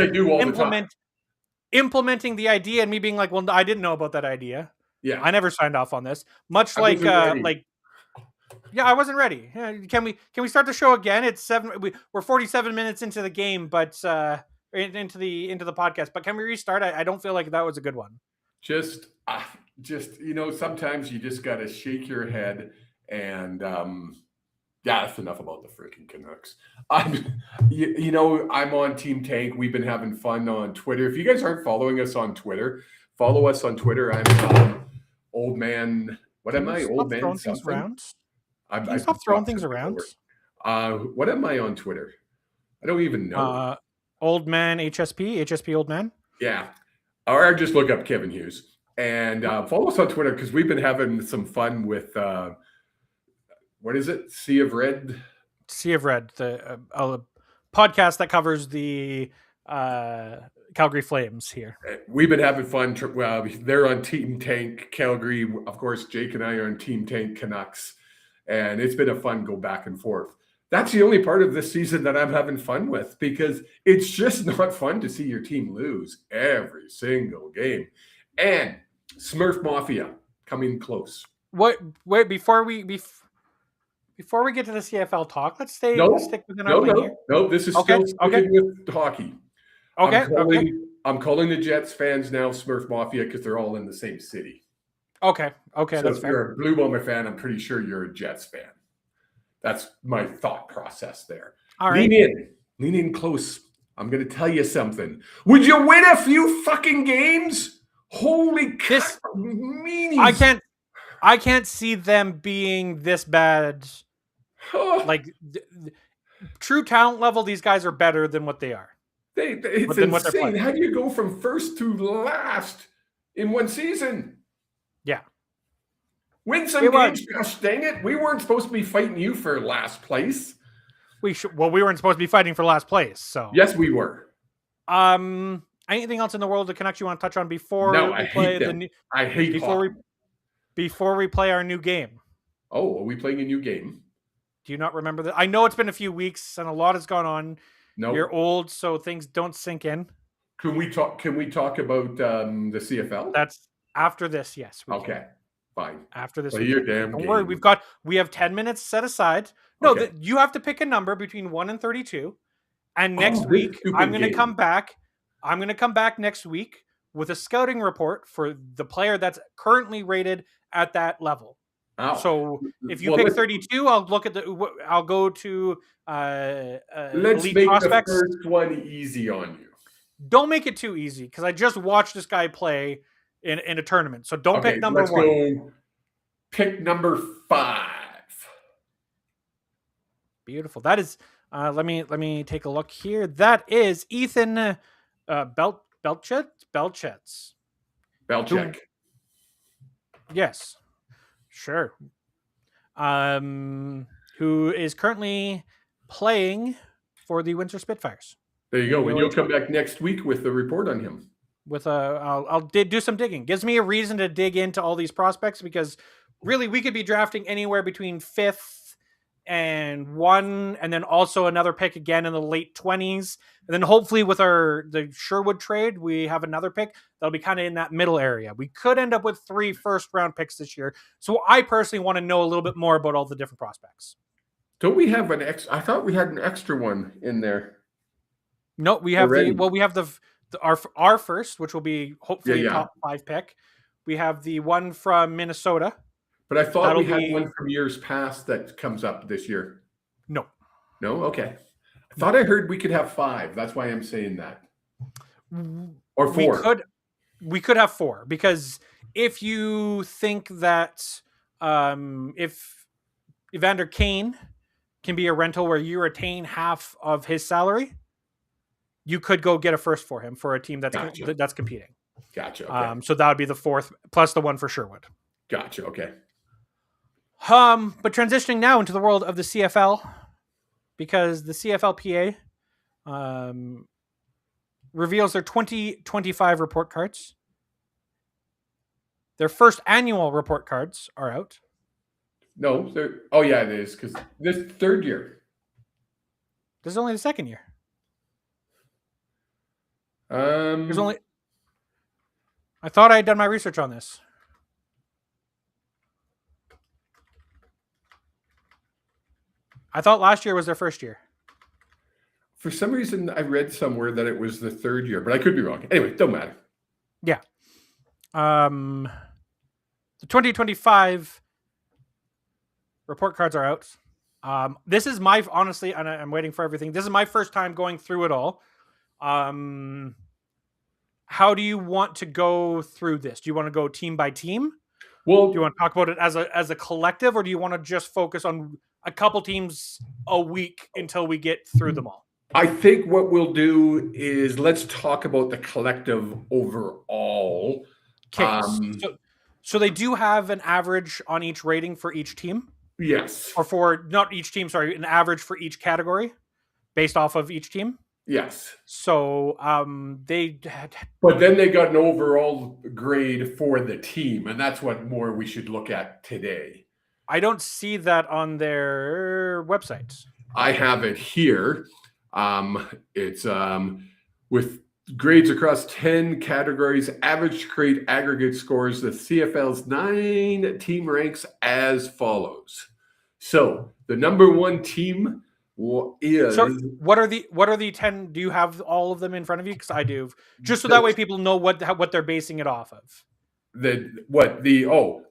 implementing the idea, and me being like, "Well, I didn't know about that idea. Yeah, I never signed off on this." Much like, I wasn't ready. Can we start the show again? It's 7. We're 47 minutes into the game, but into the podcast. But can we restart? I don't feel like that was a good one. Just sometimes you just got to shake your head and that's enough about the freaking Canucks. I'm on Team Tank. We've been having fun on Twitter. If you guys aren't following us on Twitter, follow us on Twitter. I'm old man. What am I? Old man something? Can you stop throwing things around? What am I on Twitter? I don't even know. Old man HSP old man. Yeah. Or just look up Kevin Hughes. And follow us on Twitter because we've been having some fun with, what is it? Sea of Red, the podcast that covers the Calgary Flames here. We've been having fun. They're on Team Tank Calgary. Of course, Jake and I are on Team Tank Canucks. And it's been a fun go back and forth. That's the only part of this season that I'm having fun with because it's just not fun to see your team lose every single game. And Smurf Mafia coming close. Wait, before we get to the CFL talk, let's stick within our lane here. No, this is still sticking with hockey. Okay. I'm calling the Jets fans now Smurf Mafia because they're all in the same city. Okay, so that's if fair. You're a Blue Bomber fan, I'm pretty sure you're a Jets fan. That's my thought process there. All right. Lean in close. I'm going to tell you something. Would you win a few fucking games? Holy crap. I can't see them being this bad. Like true talent level, these guys are better than what they are. It's insane. How do you go from first to last in one season? Yeah. Win some games, gosh dang it. We weren't supposed to be fighting you for last place. We weren't supposed to be fighting for last place. So yes, we were. Anything else in the world of the Canucks you want to touch on before we play before we play our new game? Oh, are we playing a new game? Do you not remember that? I know it's been a few weeks and a lot has gone on. No, you're old, so things don't sink in. Can we talk about the CFL? That's after this. Yes. Okay. Fine. After this, play your damn don't game. worry. We have 10 minutes set aside. No, you have to pick a number between 1 and 32. And next week, I'm going to come back. I'm going to come back next week with a scouting report for the player that's currently rated at that level. Oh. So if you pick 32, I'll go to let's make prospects. The first one easy on you. Don't make it too easy because I just watched this guy play in a tournament. So don't Okay, pick number let's 1. go pick number 5. Beautiful. That is. Let me take a look here. That is Ethan Belchetz. Belcheck. Yes, sure. Who is currently playing for the Windsor Spitfires. There you go. And you'll come back next week with the report on him. With I'll do some digging. Gives me a reason to dig into all these prospects because really we could be drafting anywhere between 5th and 1, and then also another pick again in the late 20s, and then hopefully with the Sherwood trade we have another pick that'll be kind of in that middle area. We could end up with 3 first-round picks this year, so I personally want to know a little bit more about all the different prospects. Don't we have I thought we had an extra one in there. No, we have already. we have our first, which will be hopefully a top 5 pick. We have the one from Minnesota. But I thought we had one from years past that comes up this year. No. No? Okay. I thought I heard we could have 5. That's why I'm saying that. Or 4. We could have 4 because if you think that if Evander Kane can be a rental where you retain half of his salary, you could go get a first for him for a team that's that's competing. Gotcha. Okay. So that would be the 4th plus the one for Sherwood. Gotcha. Okay. But transitioning now into the world of the CFL, because the CFLPA reveals their 2025 report cards. Their first annual report cards are out. No, oh yeah, it is because this 3rd year. This is only the 2nd year. There's only. I thought I had done my research on this. I thought last year was their first year. For some reason, I read somewhere that it was the 3rd year, but I could be wrong. Anyway, don't matter. Yeah. The 2025 report cards are out. This is honestly, and I'm waiting for everything. This is my first time going through it all. How do you want to go through this? Do you want to go team by team? Well, do you want to talk about it as a collective, or do you want to just focus on a couple teams a week until we get through them all? I think what we'll do is let's talk about the collective overall. Okay. So they do have an average on each rating for each team? Yes. Or for not each team, sorry, an average for each category based off of each team? Yes. So but then they got an overall grade for the team, and that's what more we should look at today. I don't see that on their website. I have it here. It's with grades across 10 categories, average grade aggregate scores. The CFL's 9 team ranks as follows. So the number 1 team is. So what are the 10? Do you have all of them in front of you? Because I do, just so that way people know what they're basing it off of.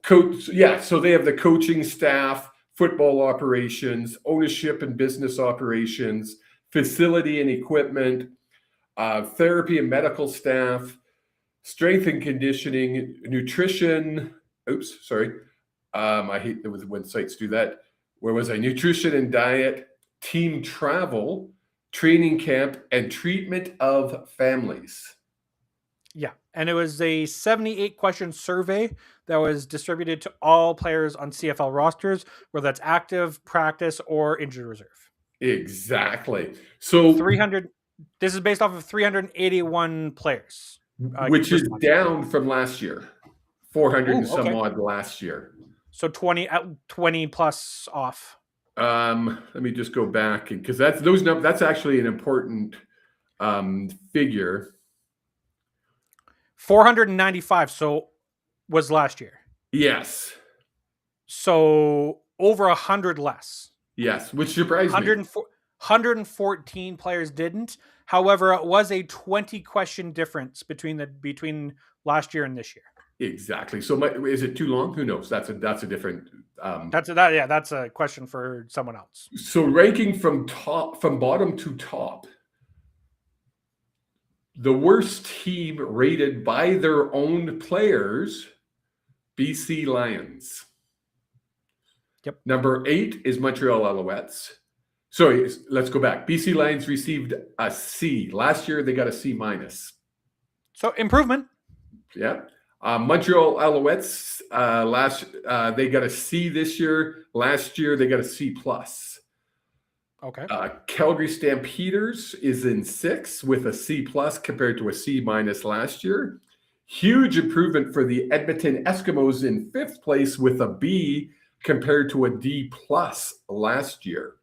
Coach. Yeah. So they have the coaching staff, football operations, ownership and business operations, facility and equipment, therapy and medical staff, strength and conditioning, nutrition. Oops, sorry. I hate when sites do that. Where was I? Nutrition and diet, team travel, training camp, and treatment of families. Yeah, and it was a 78-question survey that was distributed to all players on CFL rosters, whether that's active, practice, or injured reserve. Exactly. So 300. This is based off of 381 players, which is down from last year. 400 and some odd last year. So 20 plus off. Let me just go back because that's actually an important figure. 495 was last year. Yes. So over 100 less. Yes, which surprised me. 114 players didn't. However, it was a 20-question difference between last year and this year. Exactly. So is it too long? Who knows? That's a different. That's a question for someone else. So ranking from bottom to top. the worst team rated by their own players, BC Lions. Yep. Number 8 is Montreal Alouettes. Sorry, let's go back. BC Lions received a C. Last year, they got a C minus. So improvement. Yeah. Montreal Alouettes, they got a C this year. Last year, they got a C plus. Okay. Calgary Stampeders is in 6 with a C plus compared to a C minus last year. Huge improvement for the Edmonton Eskimos in 5th place with a B compared to a D plus last year.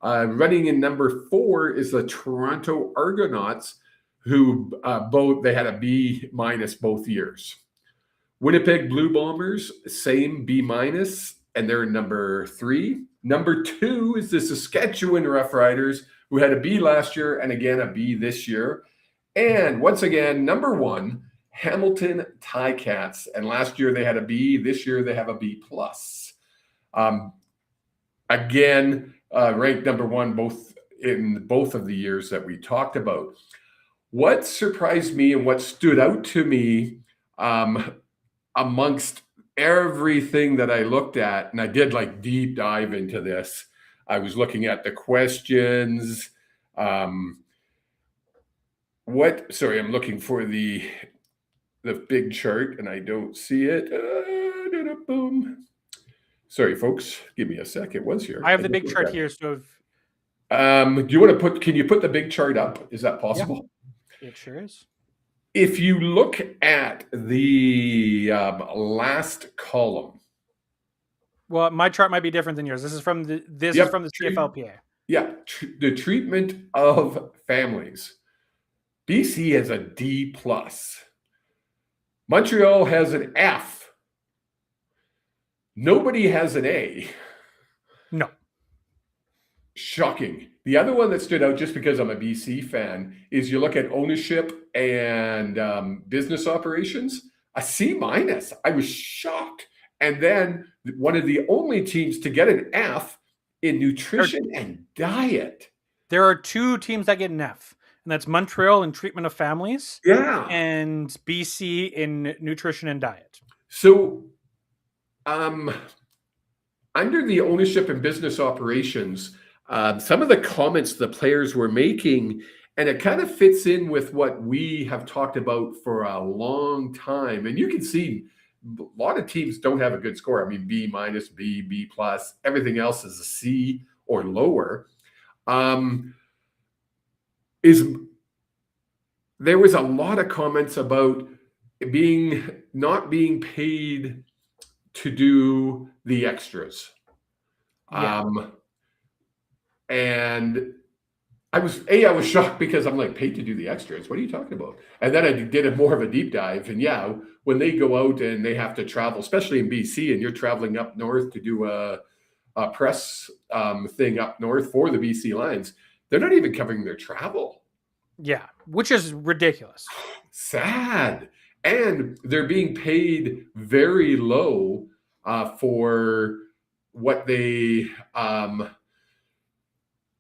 Running in number 4 is the Toronto Argonauts, who they had a B minus both years. Winnipeg Blue Bombers, same B minus, and they're number 3. Number 2 is the Saskatchewan Roughriders, who had a B last year and again a B this year. And once again, number 1, Hamilton Ticats, and last year they had a B. This year they have a B plus. Again, ranked number 1 both of the years that we talked about. What surprised me and what stood out to me amongst everything that I looked at, and I did like deep dive into this. I was looking at the questions. I'm looking for the big chart and I don't see it. Boom. Sorry, folks. Give me a sec. It was here. I have the big chart here. So do you want to can you put the big chart up? Is that possible? Yeah, it sure is. If you look at the last column. Well, my chart might be different than yours. This is from the CFLPA. Yeah, the treatment of families. BC has a D plus. Montreal has an F. Nobody has an A. No. Shocking. The other one that stood out, just because I'm a BC fan, is you look at ownership and business operations, a C minus. I was shocked. And then one of the only teams to get an F in nutrition and diet. There are 2 teams that get an F, and that's Montreal in treatment of families. Yeah. And BC in nutrition and diet. So under the ownership and business operations, some of the comments the players were making, and it kind of fits in with what we have talked about for a long time. And you can see a lot of teams don't have a good score. I mean, B minus, B plus, everything else is a C or lower. There was a lot of comments about not being paid to do the extras. Yeah. And I was shocked because I'm like, paid to do the extras. What are you talking about? And then I did more of a deep dive. And yeah, when they go out and they have to travel, especially in BC, and you're traveling up north to do a press thing up north for the BC Lions, they're not even covering their travel. Yeah, which is ridiculous. Sad. And they're being paid very low for what they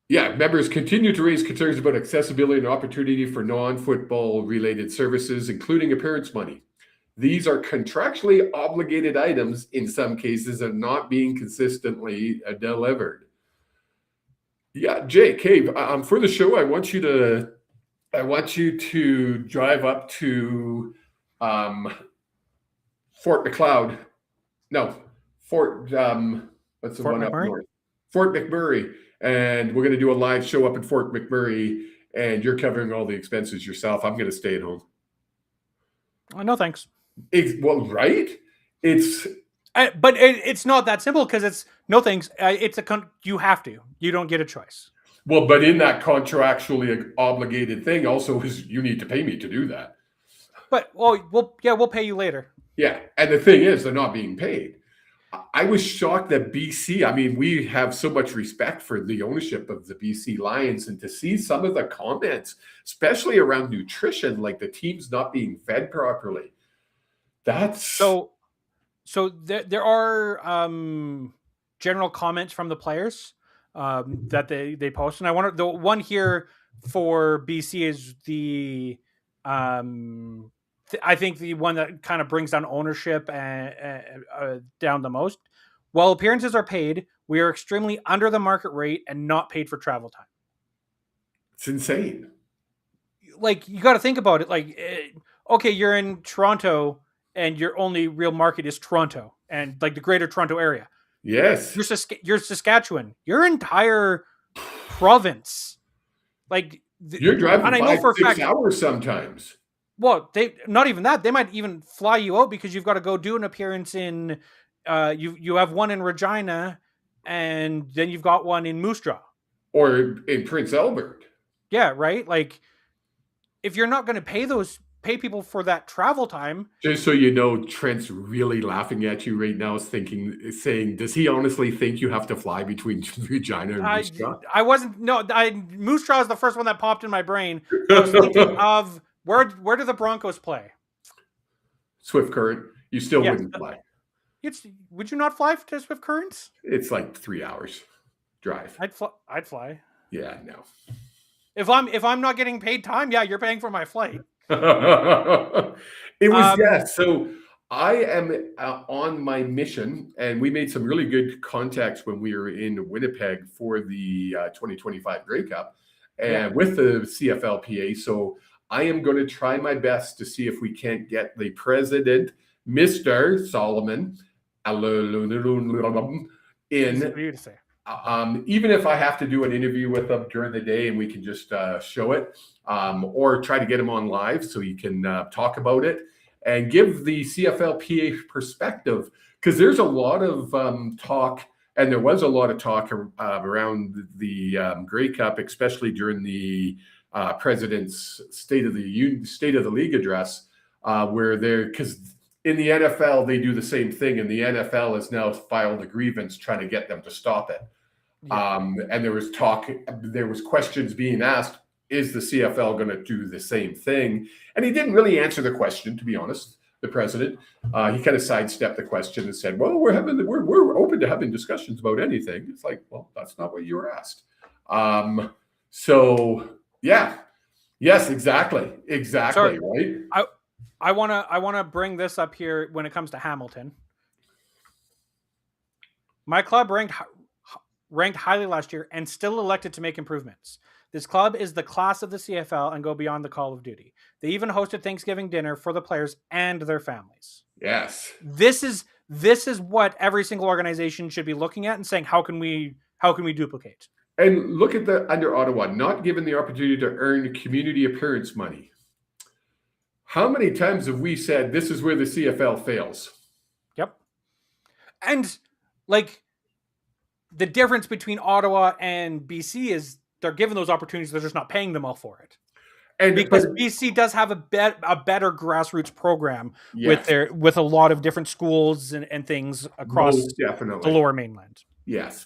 members continue to raise concerns about accessibility and opportunity for non-football related services, including appearance money. These are contractually obligated items in some cases and not being consistently delivered. Yeah, Jay, Cave, for the show, I want you to drive up to Fort McLeod. No, what's the Fort one up McMurray? north? Fort McMurray. And we're going to do a live show up in Fort McMurray, and you're covering all the expenses yourself. I'm going to stay at home. No, thanks. Right? But it's not that simple because it's no thanks. You have to. You don't get a choice. Well, but in that contractually obligated thing also is you need to pay me to do that. But we'll pay you later. Yeah, and the thing is, they're not being paid. I was shocked that BC, I mean, we have so much respect for the ownership of the BC Lions, and to see some of the comments, especially around nutrition, like the team's not being fed properly. That's so there are general comments from the players that they post, and I wonder the one here for BC is I think the one that kind of brings down ownership and down the most. While appearances are paid, we are extremely under the market rate and not paid for travel time. It's insane. Like, you got to think about it. Like, okay, you're in Toronto and your only real market is Toronto and like the greater Toronto area. Yes. You're Saskatchewan. Your entire province. Like, you're driving and I know for 6 hours sometimes. Well, they not even that. They might even fly you out because you've got to go do an appearance in. You have one in Regina, and then you've got one in Moose Jaw or in Prince Albert. Yeah, right. Like, if you're not going to pay people for that travel time. Just so you know, Trent's really laughing at you right now, saying, does he honestly think you have to fly between Regina and Moose Jaw? I wasn't. No, Moose Jaw is the first one that popped in my brain. I was thinking of. Where do the Broncos play? Swift Current. You still wouldn't fly. Would you not fly to Swift Currents? It's like 3 hours drive. I'd fly. Yeah, no. If I'm not getting paid time, yeah, you're paying for my flight. It was So I am on my mission, and we made some really good contacts when we were in Winnipeg for the 2025 Grey Cup, and with the CFLPA. So I am going to try my best to see if we can't get the president, Mr. Solomon, in. Even if I have to do an interview with him during the day and we can just show it, or try to get him on live so he can talk about it and give the CFLPA perspective, because there's a lot of talk, and there was a lot of talk around the Grey Cup, especially during the president's State of the League address, because in the NFL they do the same thing, and the NFL has now filed a grievance trying to get them to stop it. And there was questions being asked, is the CFL going to do the same thing? And he didn't really answer the question, to be honest, the president. He kind of sidestepped the question and said, well, we're open to having discussions about anything. It's like, well, that's not what you were asked. Yes, exactly. Sorry, right? I wanna bring this up here when it comes to Hamilton. My club ranked highly last year and still elected to make improvements. This club is the class of the CFL and go beyond the call of duty. They even hosted Thanksgiving dinner for the players and their families. Yes. This is what every single organization should be looking at and saying, how can we duplicate? And look at under Ottawa, not given the opportunity to earn community appearance money. How many times have we said this is where the CFL fails? Yep. And like, the difference between Ottawa and BC is they're given those opportunities, they're just not paying them all for it. And because BC does have a better grassroots program with a lot of different schools and things across the Lower Mainland. Yes.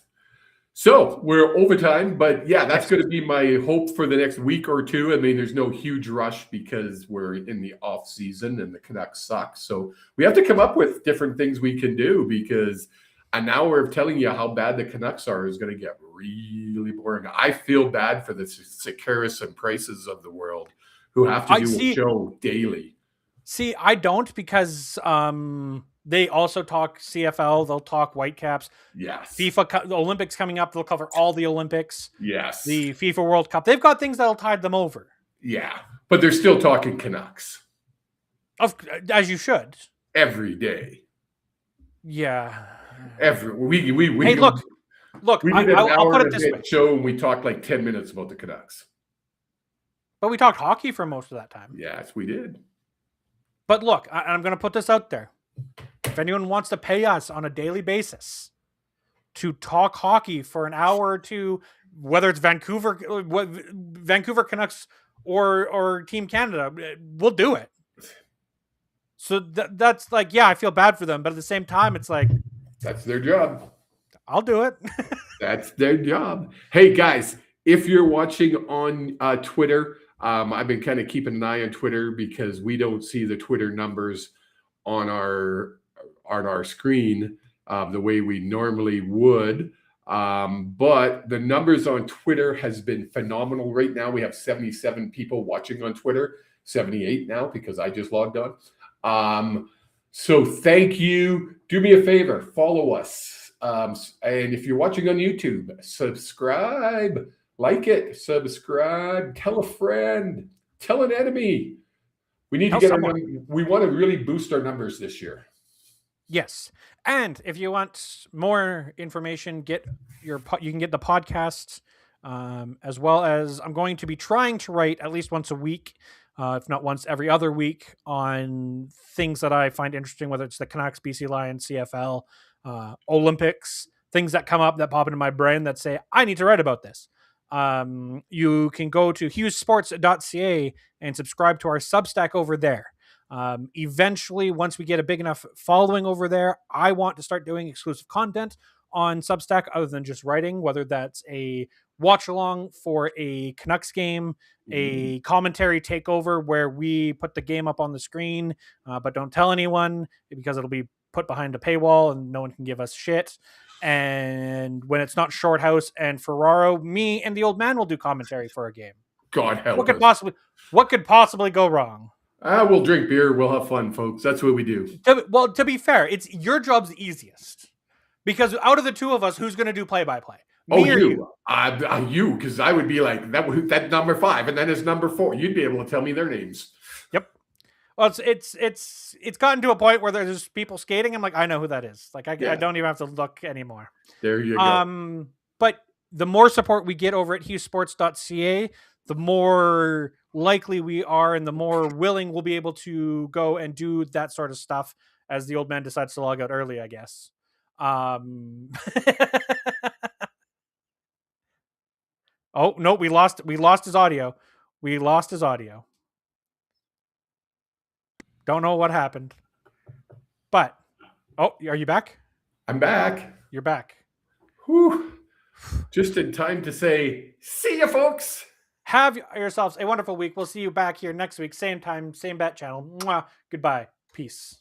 So we're overtime, but that's going to be my hope for the next week or two. I mean, there's no huge rush because we're in the off season and the Canucks suck. So we have to come up with different things we can do, because an hour of telling you how bad the Canucks are is going to get really boring. I feel bad for the Sakaris and Prices of the world who have to do a show daily. See, I don't, because they also talk CFL. They'll talk Whitecaps. Yes. FIFA, the Olympics coming up. They'll cover all the Olympics. Yes. The FIFA World Cup. They've got things that'll tide them over. Yeah, but they're still talking Canucks. As you should. Every day. Yeah. Hey, look. We did I'll put it this way. Show, and we talked like 10 minutes about the Canucks. But we talked hockey for most of that time. Yes, we did. But look, I'm going to put this out there. If anyone wants to pay us on a daily basis to talk hockey for an hour or two, whether it's Vancouver Canucks or Team Canada, we'll do it. So that's like, I feel bad for them, but at the same time, it's like, that's their job. I'll do it. That's their job. Hey guys, if you're watching on Twitter, I've been kind of keeping an eye on Twitter because we don't see the Twitter numbers on our screen the way we normally would. But the numbers on Twitter has been phenomenal. Right now, we have 77 people watching on Twitter, 78 now because I just logged on. So thank you. Do me a favor, follow us. And if you're watching on YouTube, subscribe, like it, subscribe, tell a friend, tell an enemy. We need to get we want to really boost our numbers this year. Yes. And if you want more information, you can get the podcasts, as well as I'm going to be trying to write at least once a week, if not once every other week, on things that I find interesting, whether it's the Canucks, BC Lions, CFL, Olympics, things that come up that pop into my brain that say, I need to write about this. You can go to hughesports.ca and subscribe to our Substack over there. Eventually, once we get a big enough following over there, I want to start doing exclusive content on Substack other than just writing, whether that's a watch along for a Canucks game, a commentary takeover where we put the game up on the screen, but don't tell anyone because it'll be put behind a paywall and no one can give us shit. And when it's not Shorthouse and Ferraro, me and the old man will do commentary for a game. God help us. What could possibly go wrong? We'll drink beer. We'll have fun, folks. That's what we do. To be fair, it's your job's easiest because out of the two of us, who's going to do play-by-play? Me or you? You, because I would be like that number 5, and then it's number 4. You'd be able to tell me their names. Yep. Well, it's gotten to a point where there's people skating. I'm like, I know who that is. Like, I don't even have to look anymore. There you go. But the more support we get over at hughesports.ca, the more likely we are and the more willing we'll be able to go and do that sort of stuff as the old man decides to log out early, I guess. Oh, no, we lost his audio. Don't know what happened. But, are you back? I'm back. You're back. Whew. Just in time to say, see you, folks. Have yourselves a wonderful week. We'll see you back here next week. Same time, same bat channel. Mwah. Goodbye. Peace.